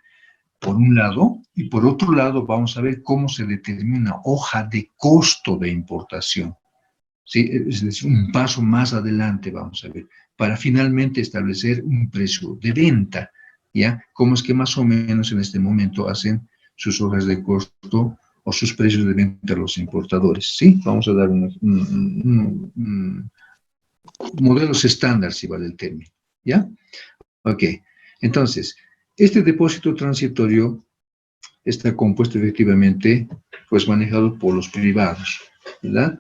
por un lado, y por otro lado vamos a ver cómo se determina una hoja de costo de importación, ¿sí? Es decir, un paso más adelante vamos a ver, para finalmente establecer un precio de venta, ¿ya? Cómo es que más o menos en este momento hacen sus hojas de costo o sus precios de venta a los importadores, ¿sí? Vamos a dar modelos estándar, si vale el término, ¿ya? Ok, entonces, este depósito transitorio está compuesto efectivamente, pues manejado por los privados, ¿verdad?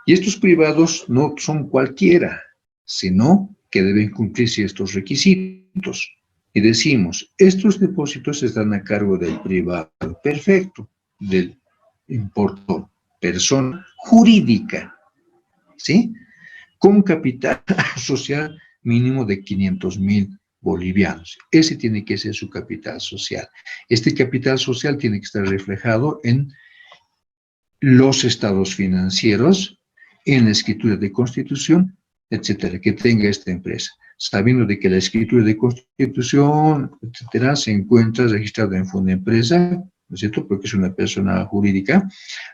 Y estos privados no son cualquiera, sino que deben cumplirse estos requisitos. Y decimos, estos depósitos están a cargo del privado, perfecto, del importador, persona jurídica, ¿sí? Con capital social mínimo de 500,000 bolivianos. Ese tiene que ser su capital social. Este capital social tiene que estar reflejado en los estados financieros, en la escritura de constitución, etcétera, que tenga esta empresa, sabiendo de que la escritura de constitución, etcétera, se encuentra registrada en Fundempresa, ¿no es cierto?, porque es una persona jurídica.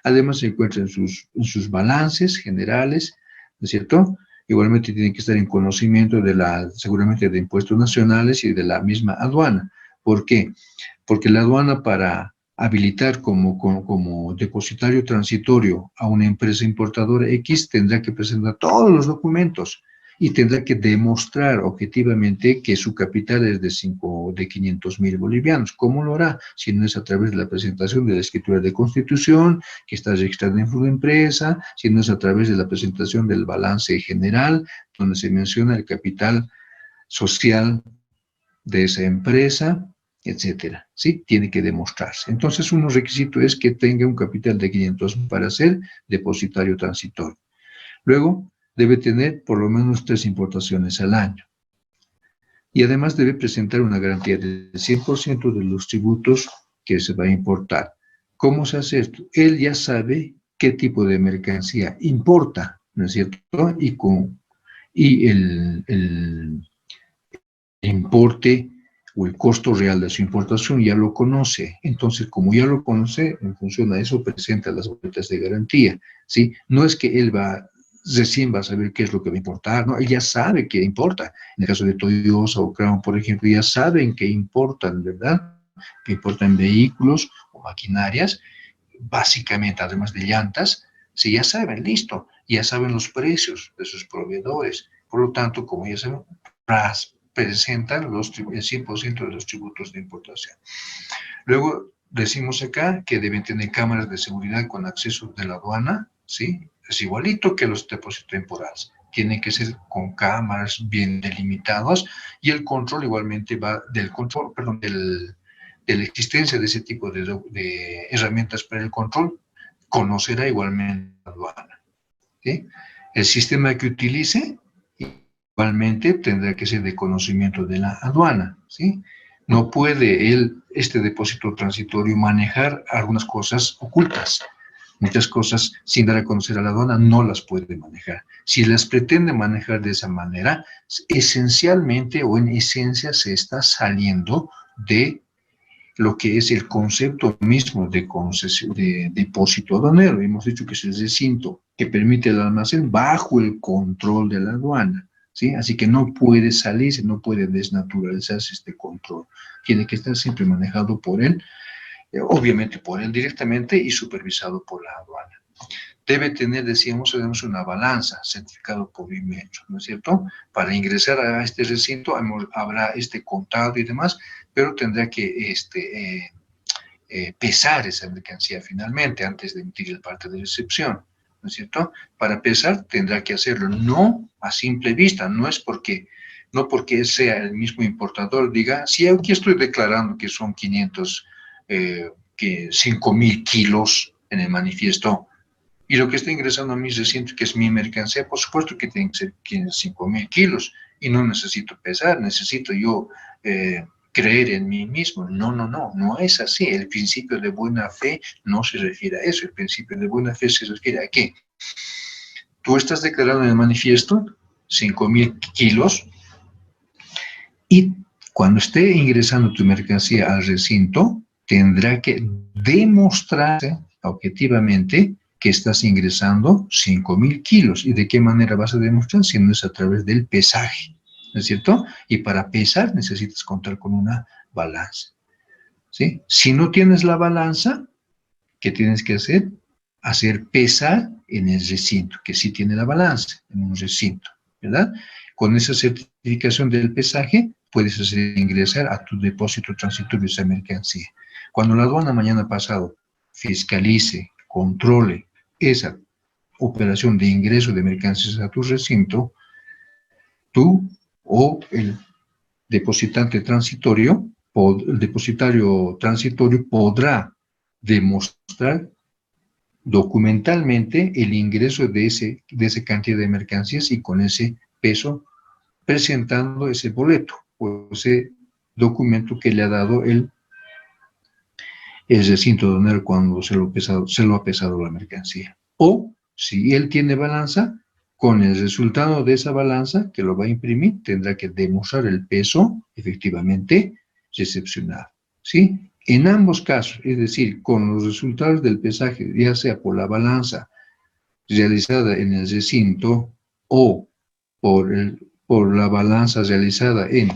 Además se encuentra en sus balances generales, ¿no es cierto? Igualmente tiene que estar en conocimiento seguramente de impuestos nacionales y de la misma aduana. ¿Por qué? Porque la aduana, para habilitar como depositario transitorio a una empresa importadora X, tendrá que presentar todos los documentos. y tendrá que demostrar objetivamente que su capital es de 500.000 bolivianos. ¿Cómo lo hará? Si no es a través de la presentación de la escritura de constitución, que está registrada en su empresa, si no es a través de la presentación del balance general, donde se menciona el capital social de esa empresa, etcétera, ¿sí? Tiene que demostrarse. Entonces, un requisito es que tenga un capital de 500 para ser depositario transitorio. Luego, debe tener por lo menos 3 importaciones al año. Y además debe presentar una garantía del 100% de los tributos que se va a importar. ¿Cómo se hace esto? Él ya sabe qué tipo de mercancía importa, ¿no es cierto? Y el importe o el costo real de su importación ya lo conoce. Entonces, como ya lo conoce, en función a eso presenta las boletas de garantía, ¿sí? No es que él recién va a saber qué es lo que va a importar, ¿no? Él ya sabe qué importa. En el caso de Toyota o Crown, por ejemplo, ya saben qué importan, ¿verdad? Que importan vehículos o maquinarias, básicamente, además de llantas, sí, ya saben, listo, ya saben los precios de sus proveedores. Por lo tanto, como ya saben, presentan el 100% de los tributos de importación. Luego, decimos acá que deben tener cámaras de seguridad con acceso de la aduana, ¿sí? Es igualito que los depósitos temporales. Tienen que ser con cámaras bien delimitadas y el control igualmente va del control, perdón, de la existencia de ese tipo de herramientas para el control, conocerá igualmente la aduana, ¿sí? El sistema que utilice igualmente tendrá que ser de conocimiento de la aduana, ¿sí? No puede este depósito transitorio manejar algunas cosas ocultas. Muchas cosas, sin dar a conocer a la aduana, no las puede manejar. Si las pretende manejar de esa manera, esencialmente o en esencia se está saliendo de lo que es el concepto mismo de depósito aduanero. Hemos dicho que es el recinto que permite el almacén bajo el control de la aduana, ¿sí? Así que no puede salirse, no puede desnaturalizarse este control. Tiene que estar siempre manejado por él, obviamente por él directamente y supervisado por la aduana. Debe tener, decíamos, una balanza certificado por Inmetro, ¿no es cierto? Para ingresar a este recinto habrá este contado y demás, pero tendrá que pesar esa mercancía finalmente antes de emitir el parte de recepción, ¿no es cierto? Para pesar tendrá que hacerlo no a simple vista, no porque sea el mismo importador, diga, si aquí estoy declarando que son 5.000 kilos en el manifiesto, y lo que está ingresando a mi recinto, que es mi mercancía, por supuesto que tiene que ser 5.000 kilos, y no necesito pesar, necesito yo creer en mí mismo. No es así. El principio de buena fe no se refiere a eso. El principio de buena fe se refiere a que tú estás declarando en el manifiesto 5.000 kilos, y cuando esté ingresando tu mercancía al recinto, tendrá que demostrarse objetivamente que estás ingresando 5.000 kilos. ¿Y de qué manera vas a demostrar? Si no es a través del pesaje, ¿no es cierto? Y para pesar necesitas contar con una balanza, ¿sí? Si no tienes la balanza, ¿qué tienes que hacer? Hacer pesar en el recinto, que sí tiene la balanza, en un recinto, ¿verdad? Con esa certificación del pesaje, puedes hacer ingresar a tu depósito transitorio esa mercancía. Cuando la aduana mañana pasado fiscalice, controle esa operación de ingreso de mercancías a tu recinto, tú o el depositario transitorio podrá demostrar documentalmente el ingreso de esa cantidad de mercancías y con ese peso presentando ese boleto o ese documento que le ha dado el recinto aduanero cuando se lo ha pesado la mercancía. O, si él tiene balanza, con el resultado de esa balanza que lo va a imprimir, tendrá que demostrar el peso efectivamente recepcionado, ¿sí? En ambos casos, es decir, con los resultados del pesaje, ya sea por la balanza realizada en el recinto o por la balanza realizada en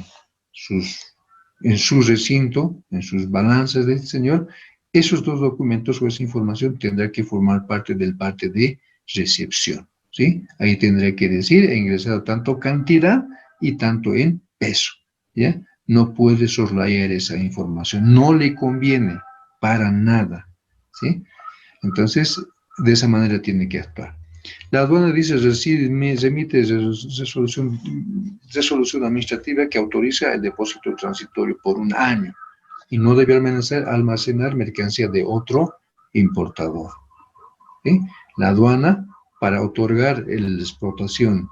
su recinto, en sus balanzas del señor, esos dos documentos o esa información tendrá que formar parte del parte de recepción, ¿sí? Ahí tendría que decir, he ingresado tanto cantidad y tanto en peso, ¿ya? No puede soslayar esa información, no le conviene para nada, ¿sí? Entonces, de esa manera tiene que actuar. La aduana dice, remite resolución administrativa que autoriza el depósito transitorio por un año y no debe almacenar mercancía de otro importador, ¿sí? La aduana, para otorgar la explotación,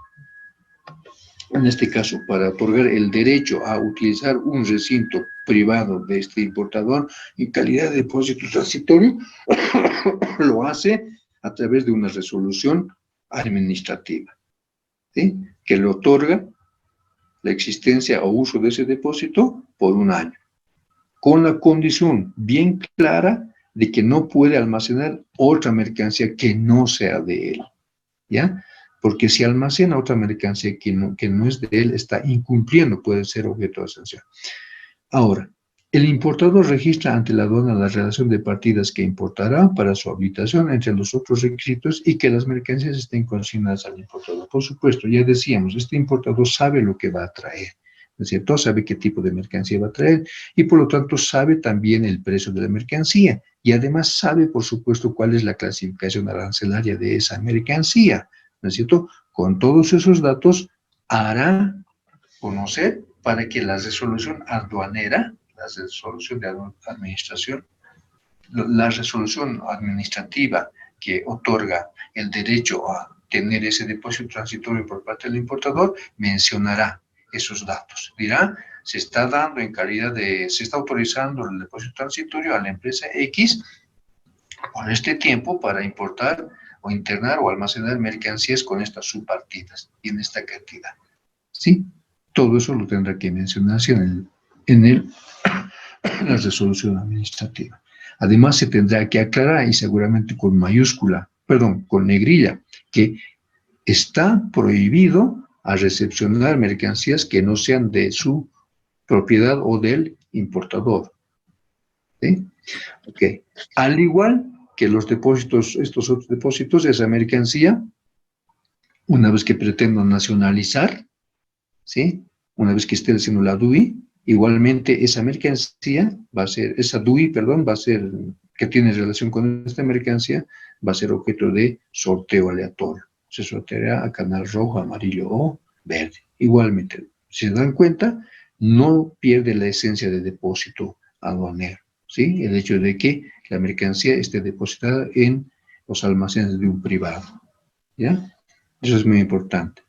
en este caso, para otorgar el derecho a utilizar un recinto privado de este importador en calidad de depósito transitorio, lo hace a través de una resolución administrativa, ¿sí? Que le otorga la existencia o uso de ese depósito por un año, con la condición bien clara de que no puede almacenar otra mercancía que no sea de él, ¿ya? Porque si almacena otra mercancía que no es de él, está incumpliendo, puede ser objeto de sanción. Ahora, el importador registra ante la aduana la relación de partidas que importará para su habilitación entre los otros requisitos y que las mercancías estén consignadas al importador. Por supuesto, ya decíamos, este importador sabe lo que va a traer, ¿no es cierto? Sabe qué tipo de mercancía va a traer y por lo tanto sabe también el precio de la mercancía y además sabe, por supuesto, cuál es la clasificación arancelaria de esa mercancía, ¿no es cierto? Con todos esos datos hará conocer para que la resolución aduanera, la resolución de administración, la resolución administrativa que otorga el derecho a tener ese depósito transitorio por parte del importador, mencionará esos datos. Dirá, se está dando en calidad de, se está autorizando el depósito transitorio a la empresa X por este tiempo para importar o internar o almacenar mercancías con estas subpartidas y en esta cantidad. ¿Sí? Todo eso lo tendrá que mencionarse en la resolución administrativa. Además, se tendrá que aclarar, y seguramente con mayúscula, perdón, con negrilla, que está prohibido a recepcionar mercancías que no sean de su propiedad o del importador. ¿Sí? Ok. Al igual que los depósitos, estos otros depósitos, esa mercancía, una vez que pretendan nacionalizar, ¿sí? Una vez que esté haciendo la DUI, igualmente esa mercancía va a ser, esa DUI, perdón, va a ser, que tiene relación con esta mercancía, va a ser objeto de sorteo aleatorio. Se sorteará a canal rojo, amarillo o verde. Igualmente, si se dan cuenta, no pierde la esencia de depósito aduanero, ¿sí? El hecho de que la mercancía esté depositada en los almacenes de un privado, ¿ya? Eso es muy importante.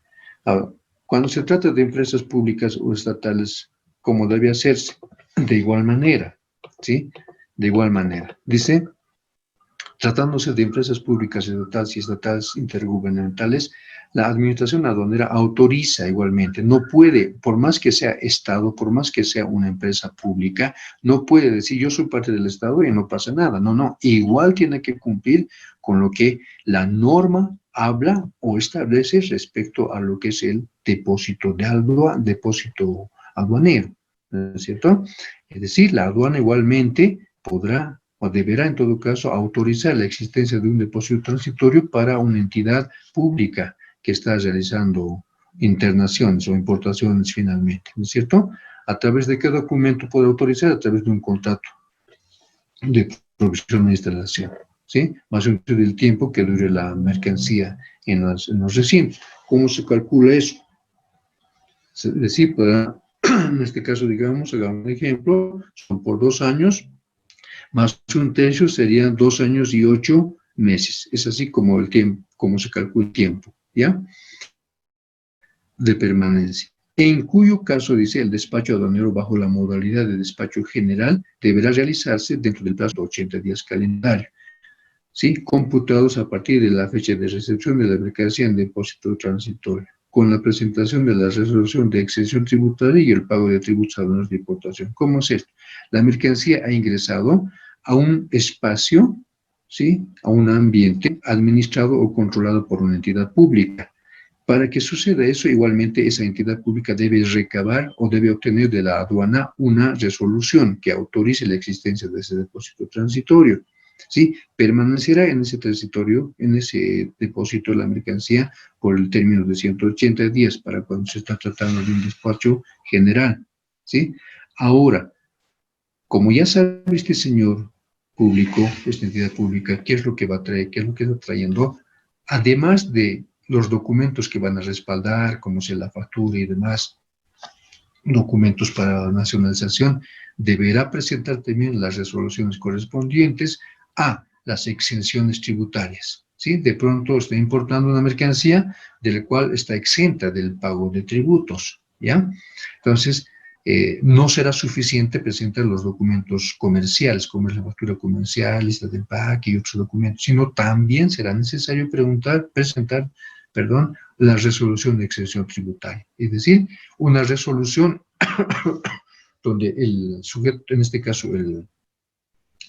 Ahora, cuando se trata de empresas públicas o estatales, ¿cómo debe hacerse? De igual manera, ¿sí? De igual manera. Dice, tratándose de empresas públicas estatales y estatales intergubernamentales, la administración aduanera autoriza igualmente, no puede, por más que sea Estado, por más que sea una empresa pública, no puede decir yo soy parte del Estado y no pasa nada. No, no, igual tiene que cumplir con lo que la norma habla o establece respecto a lo que es el depósito aduanero, ¿no es cierto? Es decir, la aduana igualmente podrá o deberá en todo caso autorizar la existencia de un depósito transitorio para una entidad pública que está realizando internaciones o importaciones finalmente, ¿no es cierto? ¿A través de qué documento puede autorizar? A través de un contrato de provisión de instalación, ¿sí? Más o menos del tiempo que dure la mercancía en los recintos. ¿Cómo se calcula eso? Es decir, en este caso, digamos, hagamos un ejemplo, son por 2 años, más un tercio serían 2 años y 8 meses. Es así como el tiempo, como se calcula el tiempo, ¿ya? De permanencia. En cuyo caso, dice, el despacho aduanero bajo la modalidad de despacho general deberá realizarse dentro del plazo de 80 días calendario, ¿sí? Computados a partir de la fecha de recepción de la mercancía en depósito transitorio, con la presentación de la resolución de exención tributaria y el pago de tributos aduaneros de importación. ¿Cómo es esto? La mercancía ha ingresado a un espacio, ¿sí? A un ambiente administrado o controlado por una entidad pública. Para que suceda eso, igualmente esa entidad pública debe recabar o debe obtener de la aduana una resolución que autorice la existencia de ese depósito transitorio. ¿sí? Permanecerá en ese territorio, en ese depósito de la mercancía por el término de 180 días para cuando se está tratando de un despacho general, ¿sí? Ahora, como ya sabe este señor público, esta entidad pública, qué es lo que va a traer, qué es lo que está trayendo, además de los documentos que van a respaldar, como sea la factura y demás, documentos para la nacionalización, deberá presentar también las resoluciones correspondientes a las exenciones tributarias, ¿sí? De pronto está importando una mercancía de la cual está exenta del pago de tributos, ¿ya? Entonces, no será suficiente presentar los documentos comerciales, como es la factura comercial, lista de empaque y otros documentos, sino también será necesario presentar, la resolución de exención tributaria, es decir, una resolución donde el sujeto, en este caso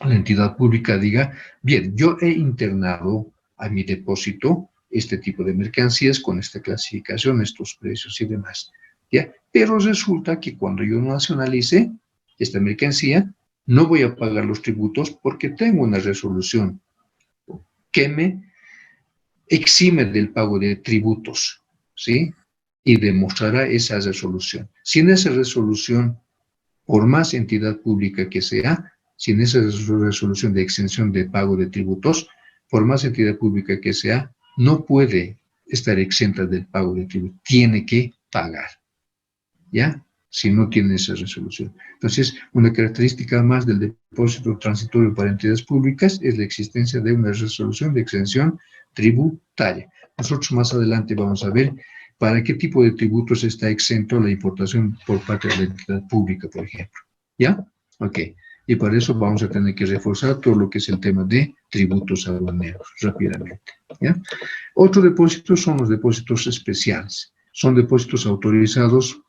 la entidad pública, diga, bien, yo he internado a mi depósito este tipo de mercancías con esta clasificación, estos precios y demás, ¿ya? Pero resulta que cuando yo nacionalice esta mercancía, no voy a pagar los tributos porque tengo una resolución que me exime del pago de tributos, ¿sí? Y demostrará esa resolución. Sin esa resolución, por más entidad pública que sea, sin esa resolución de exención de pago de tributos, por más entidad pública que sea, no puede estar exenta del pago de tributos, tiene que pagar, ¿ya? Si no tiene esa resolución. Entonces, una característica más del depósito transitorio para entidades públicas es la existencia de una resolución de exención tributaria. Nosotros más adelante vamos a ver para qué tipo de tributos está exento la importación por parte de la entidad pública, por ejemplo. ¿Ya? Ok. Y para eso vamos a tener que reforzar todo lo que es el tema de tributos aduaneros, rápidamente. ¿Ya? Otro depósito son los depósitos especiales. Son depósitos autorizados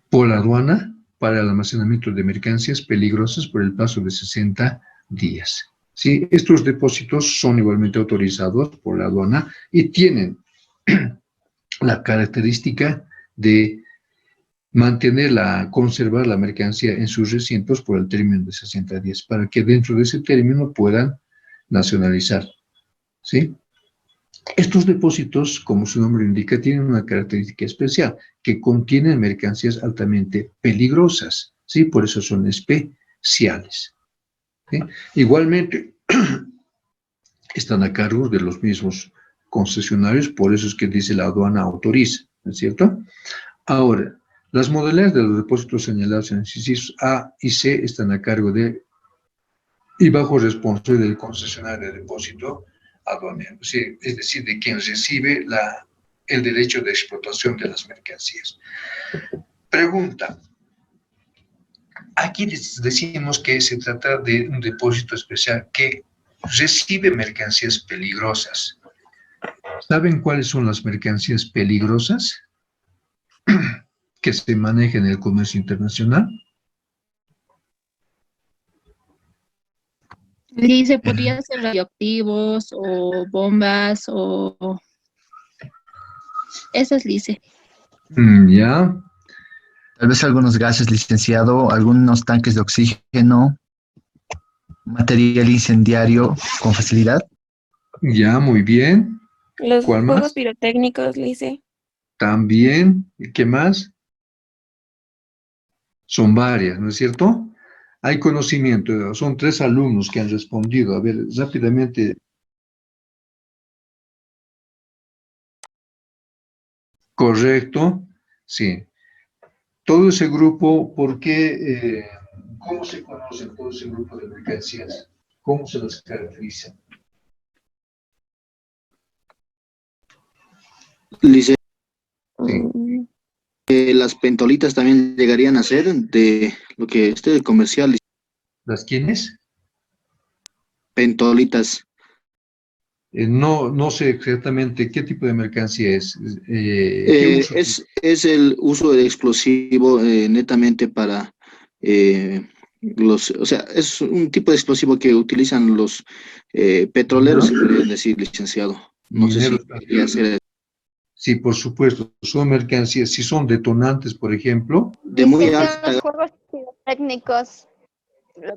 por la aduana para el almacenamiento de mercancías peligrosas por el plazo de 60 días. ¿Sí? Estos depósitos son igualmente autorizados por la aduana y tienen la característica de conservar la mercancía en sus recintos por el término de 60 días, para que dentro de ese término puedan nacionalizar. ¿Sí? Estos depósitos, como su nombre indica, tienen una característica especial, que contienen mercancías altamente peligrosas, ¿sí? Por eso son especiales, ¿sí? Igualmente, están a cargo de los mismos concesionarios, por eso es que dice la aduana autoriza, ¿no es cierto? Ahora, las modalidades de los depósitos señalados en incisos A y C están a cargo de y bajo responsabilidad del concesionario de depósito aduanero, ¿sí? Es decir, de quien recibe el derecho de explotación de las mercancías. Pregunta. Aquí decimos que se trata de un depósito especial que recibe mercancías peligrosas. ¿Saben cuáles son las mercancías peligrosas que se manejan en el comercio internacional? Dice, podría ser radioactivos o bombas o esas, dice. Ya. Tal vez algunos gases, licenciado, algunos tanques de oxígeno, material incendiario con facilidad. Ya, muy bien. Los ¿Cuál juegos más? pirotécnicos, Lice. También. ¿Y qué más? Son varias, ¿no es cierto? Hay conocimiento. Son 3 alumnos que han respondido. A ver, rápidamente. Correcto. Sí. Todo ese grupo, ¿por qué? ¿Cómo se conoce todo ese grupo de mercancías? ¿Cómo se las caracteriza? Lice, Mm, las pentolitas también llegarían a ser de lo que esté de comercial, ¿Las quiénes? pentolitas. No sé exactamente qué tipo de mercancía es. ¿Qué uso tiene? Es el uso del explosivo netamente para o sea, es un tipo de explosivo que utilizan los petroleros, se podría decir, licenciado. No sé si Mineros. podría ser Sí, por supuesto. Son mercancías. Si son detonantes, por ejemplo. de muy Dice, son alta. los juegos pirotécnicos.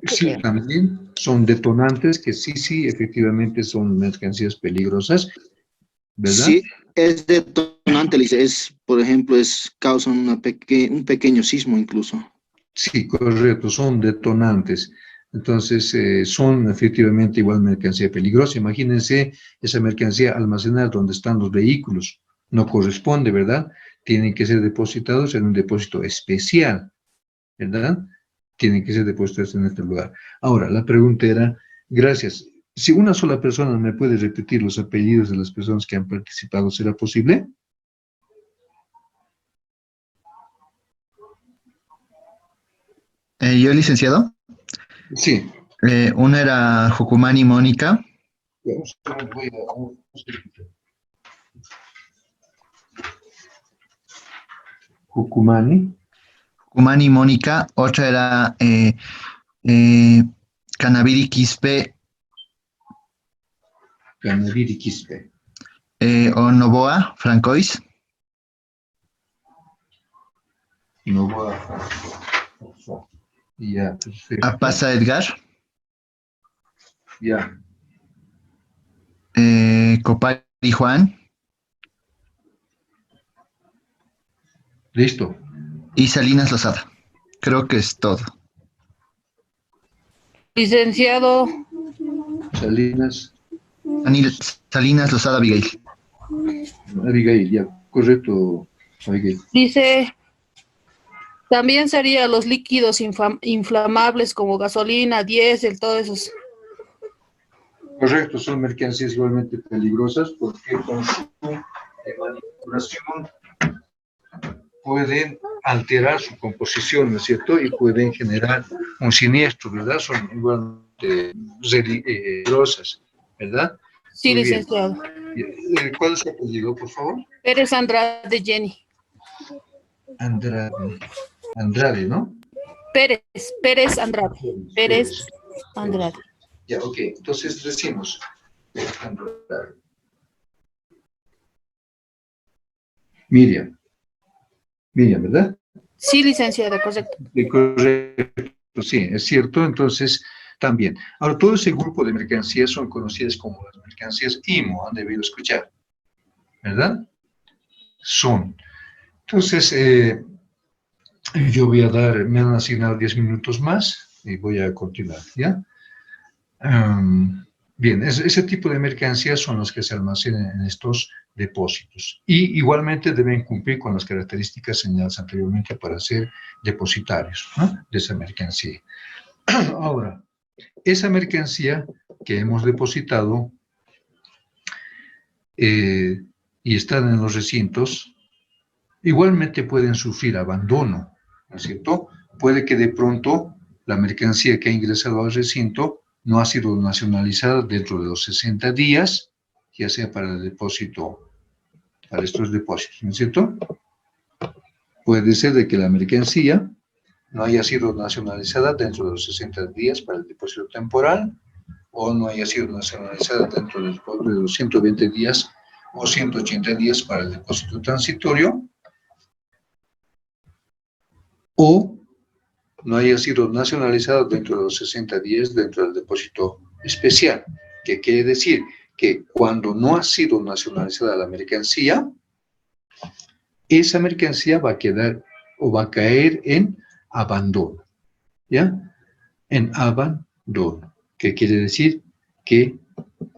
Sí, también son detonantes que sí, efectivamente son mercancías peligrosas, ¿verdad? Sí, es detonante, Lice, por ejemplo, causa un pequeño sismo incluso. Sí, correcto, son detonantes. Entonces, son efectivamente igual mercancía peligrosa. Imagínense esa mercancía almacenada donde están los vehículos. No corresponde, ¿verdad? Tienen que ser depositados en un depósito especial, ¿verdad? Tienen que ser depositados en este lugar. Ahora, la pregunta era, gracias. Si una sola persona me puede repetir los apellidos de las personas que han participado, ¿será posible? Yo, licenciado, Sí. uno era Jucumani Mónica, Jucumani. Jucumani Mónica, otra era Canaviri Quispe Canaviri Quispe. Onoboa Francois, Novoa. Ya, perfecto. Apasa Edgar, Ya, Copari Juan listo. y Salinas Lozada. Creo que es todo. Licenciado, Salinas, Salinas Lozada Abigail. Abigail, ya, correcto, Abigail. dice, también sería los líquidos inflamables como gasolina, diésel, todos esos. Correcto, son mercancías igualmente peligrosas porque con su manipulación pueden alterar su composición, ¿no es cierto? Y pueden generar un siniestro, ¿verdad? Son igualmente peligrosas, ¿verdad? Sí, Muy bien. licenciado. ¿Cuál es su apellido, por favor? Pérez Andrade Jenny. Andrade, ¿no? Pérez Andrade. Pérez Andrade. Ya, ok. Entonces decimos Andrade. Miriam, ¿verdad? Sí, licenciado, correcto. Correcto, sí, es cierto. Entonces, también. Ahora, todo ese grupo de mercancías son conocidas como las mercancías IMO, han debido escuchar, ¿verdad? Son. Entonces, yo voy a me han asignado 10 minutos más y voy a continuar, ¿ya? Bien, ese tipo de mercancías son las que se almacenan en estos depósitos y igualmente deben cumplir con las características señaladas anteriormente para ser depositarios, ¿no?, de esa mercancía. Ahora, esa mercancía que hemos depositado y están en los recintos, igualmente pueden sufrir abandono, ¿no es cierto? Puede que de pronto la mercancía que ha ingresado al recinto no ha sido nacionalizada dentro de los 60 días, ya sea para el depósito, para estos depósitos, ¿no es cierto? Puede ser de que la mercancía no haya sido nacionalizada dentro de los 60 días para el depósito temporal, o no haya sido nacionalizada dentro de los 120 días o 180 días para el depósito transitorio, o no haya sido nacionalizado dentro de los 60 días dentro del depósito especial, que quiere decir que cuando no ha sido nacionalizada la mercancía, esa mercancía va a quedar o va a caer en abandono, ¿ya? En abandono, que quiere decir que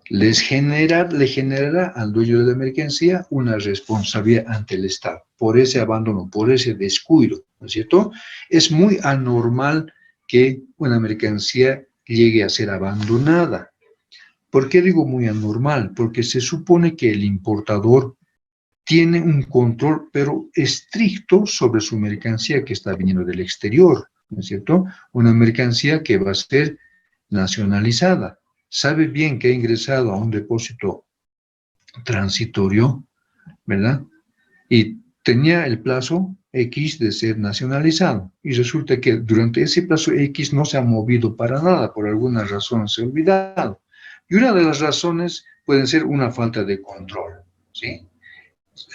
le generará al dueño de la mercancía una responsabilidad ante el Estado por ese abandono, por ese descuido, ¿no es cierto? Es muy anormal que una mercancía llegue a ser abandonada. ¿Por qué digo muy anormal? Porque se supone que el importador tiene un control, pero estricto, sobre su mercancía que está viniendo del exterior, ¿no es cierto? Una mercancía que va a ser nacionalizada. Sabe bien que ha ingresado a un depósito transitorio, ¿verdad? Y tenía el plazo X de ser nacionalizado. Y resulta que durante ese plazo X no se ha movido para nada, por alguna razón se ha olvidado. Y una de las razones puede ser una falta de control, ¿sí?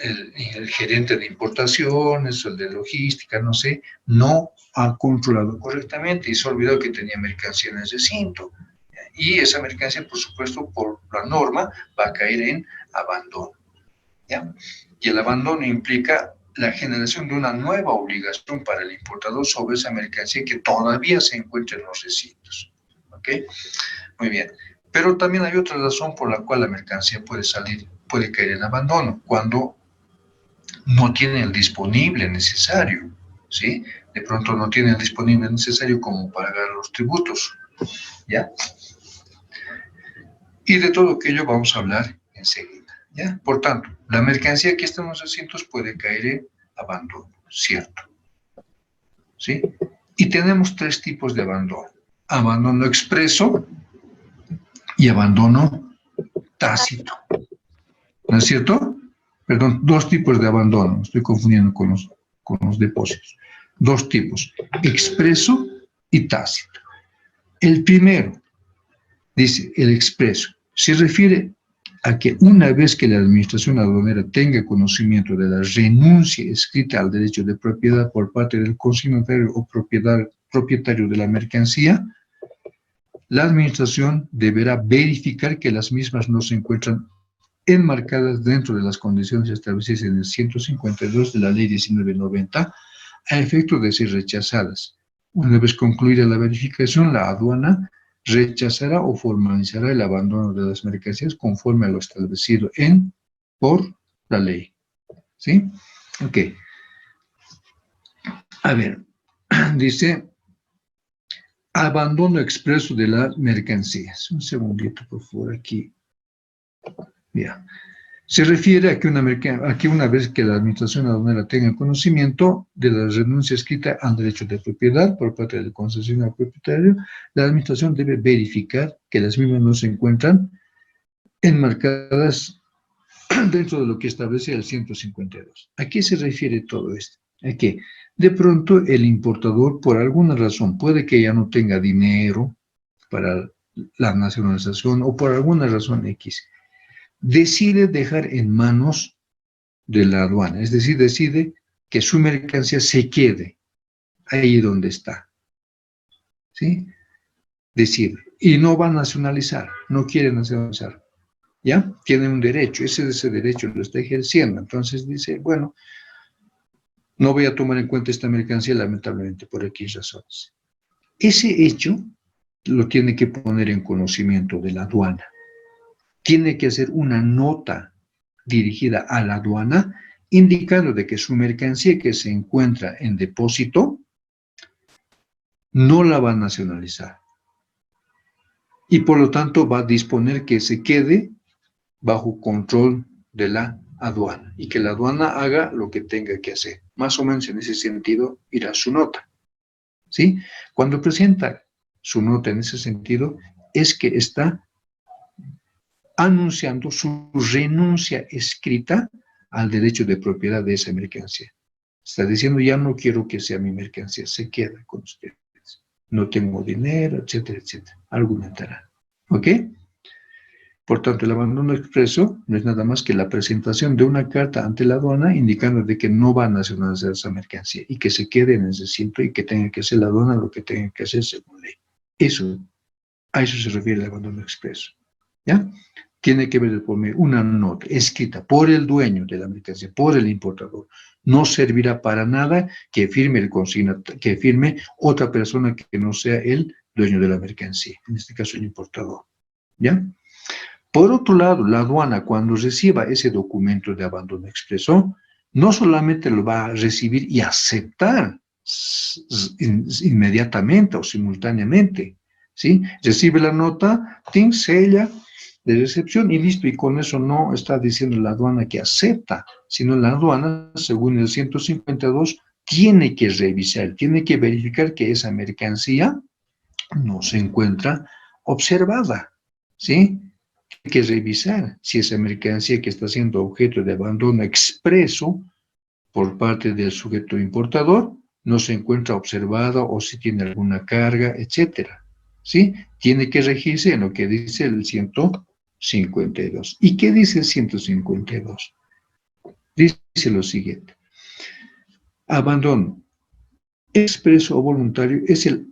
el gerente de importaciones, el de logística, no sé, no ha controlado correctamente y se olvidó que tenía mercancía en el recinto. Y esa mercancía, por supuesto, por la norma, va a caer en abandono, ¿ya? Y el abandono implica la generación de una nueva obligación para el importador sobre esa mercancía que todavía se encuentra en los recintos. ¿Ok? Muy bien. Pero también hay otra razón por la cual la mercancía puede caer en abandono, cuando no tiene el disponible necesario, ¿sí? De pronto no tiene el disponible necesario como pagar los tributos, ¿ya? Y de todo aquello vamos a hablar enseguida, ¿ya? Por tanto, la mercancía que está en los recintos puede caer en abandono, ¿cierto? ¿Sí? Y tenemos tres tipos de abandono. Abandono expreso y abandono tácito. ¿No es cierto? Perdón, dos tipos de abandono. Estoy confundiendo con los depósitos. Dos tipos, expreso y tácito. El primero, dice el expreso, se refiere a que una vez que la administración aduanera tenga conocimiento de la renuncia escrita al derecho de propiedad por parte del consignatario o propietario de la mercancía, la administración deberá verificar que las mismas no se encuentran enmarcadas dentro de las condiciones establecidas en el 152 de la Ley 1990 a efecto de ser rechazadas. Una vez concluida la verificación, la aduana rechazará o formalizará el abandono de las mercancías conforme a lo establecido por la ley. ¿Sí? Ok. A ver, dice, abandono expreso de las mercancías. Un segundito, por favor, aquí. Ya. Se refiere a que una vez que la administración aduanera tenga conocimiento de la renuncia escrita al derecho de propiedad por parte del concesionario propietario, la administración debe verificar que las mismas no se encuentran enmarcadas dentro de lo que establece el 152. ¿A qué se refiere todo esto? A que de pronto el importador, por alguna razón, puede que ya no tenga dinero para la nacionalización o por alguna razón X, decide dejar en manos de la aduana, es decir, decide que su mercancía se quede ahí donde está, ¿sí? Decide, y no va a nacionalizar, no quiere nacionalizar, ¿ya? Tiene un derecho, ese derecho lo está ejerciendo, entonces dice, bueno, no voy a tomar en cuenta esta mercancía lamentablemente por X razones. Ese hecho lo tiene que poner en conocimiento de la aduana. Tiene que hacer una nota dirigida a la aduana indicando de que su mercancía que se encuentra en depósito no la va a nacionalizar. Y por lo tanto va a disponer que se quede bajo control de la aduana y que la aduana haga lo que tenga que hacer. Más o menos en ese sentido irá su nota. ¿Sí? Cuando presenta su nota en ese sentido es que está anunciando su renuncia escrita al derecho de propiedad de esa mercancía. Está diciendo, ya no quiero que sea mi mercancía, se queda con ustedes. No tengo dinero, etcétera, etcétera. Argumentará. ¿Ok? Por tanto, el abandono expreso no es nada más que la presentación de una carta ante la aduana indicando de que no va a nacionalizar esa mercancía y que se quede en el recinto y que tenga que hacer la aduana lo que tenga que hacer según ley. A eso se refiere el abandono expreso. ¿Ya? Tiene que ver por medio una nota escrita por el dueño de la mercancía, por el importador. No servirá para nada que firme el consignatario, que firme otra persona que no sea el dueño de la mercancía, en este caso el importador. ¿Ya? Por otro lado, la aduana, cuando reciba ese documento de abandono expreso, no solamente lo va a recibir y aceptar inmediatamente o simultáneamente, ¿sí? Recibe la nota, sella de recepción y listo, y con eso no está diciendo la aduana que acepta, sino la aduana, según el 152, tiene que revisar, tiene que verificar que esa mercancía no se encuentra observada, ¿sí? Hay que revisar si esa mercancía que está siendo objeto de abandono expreso por parte del sujeto importador no se encuentra observada o si tiene alguna carga, etcétera, ¿sí? Tiene que regirse en lo que dice el 152. ¿Y qué dice el 152? Dice lo siguiente. Abandono expreso o voluntario es el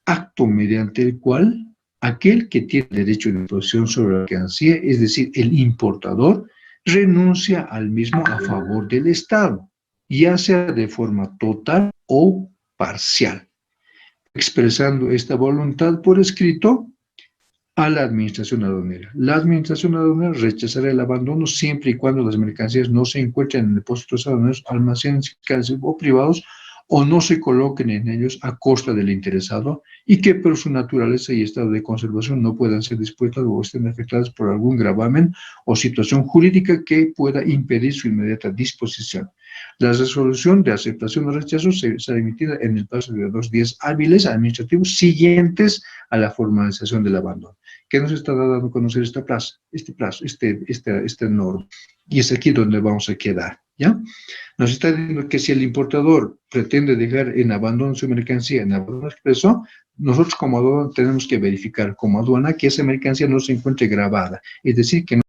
acto mediante el cual aquel que tiene derecho de posesión sobre la mercancía, es decir, el importador, renuncia al mismo a favor del Estado, ya sea de forma total o parcial, expresando esta voluntad por escrito a la administración aduanera. La administración aduanera rechazará el abandono siempre y cuando las mercancías no se encuentren en depósitos aduaneros, almacenes o privados, o no se coloquen en ellos a costa del interesado y que por su naturaleza y estado de conservación no puedan ser dispuestas o estén afectadas por algún gravamen o situación jurídica que pueda impedir su inmediata disposición. La resolución de aceptación o rechazo será emitida en el plazo de 2 días hábiles administrativos siguientes a la formalización del abandono. ¿Qué nos está dando a conocer esta norma? Y es aquí donde vamos a quedar, ¿ya? Nos está diciendo que si el importador pretende dejar en abandono su mercancía en abandono expreso, nosotros como aduana tenemos que verificar como aduana que esa mercancía no se encuentre grabada, es decir, que no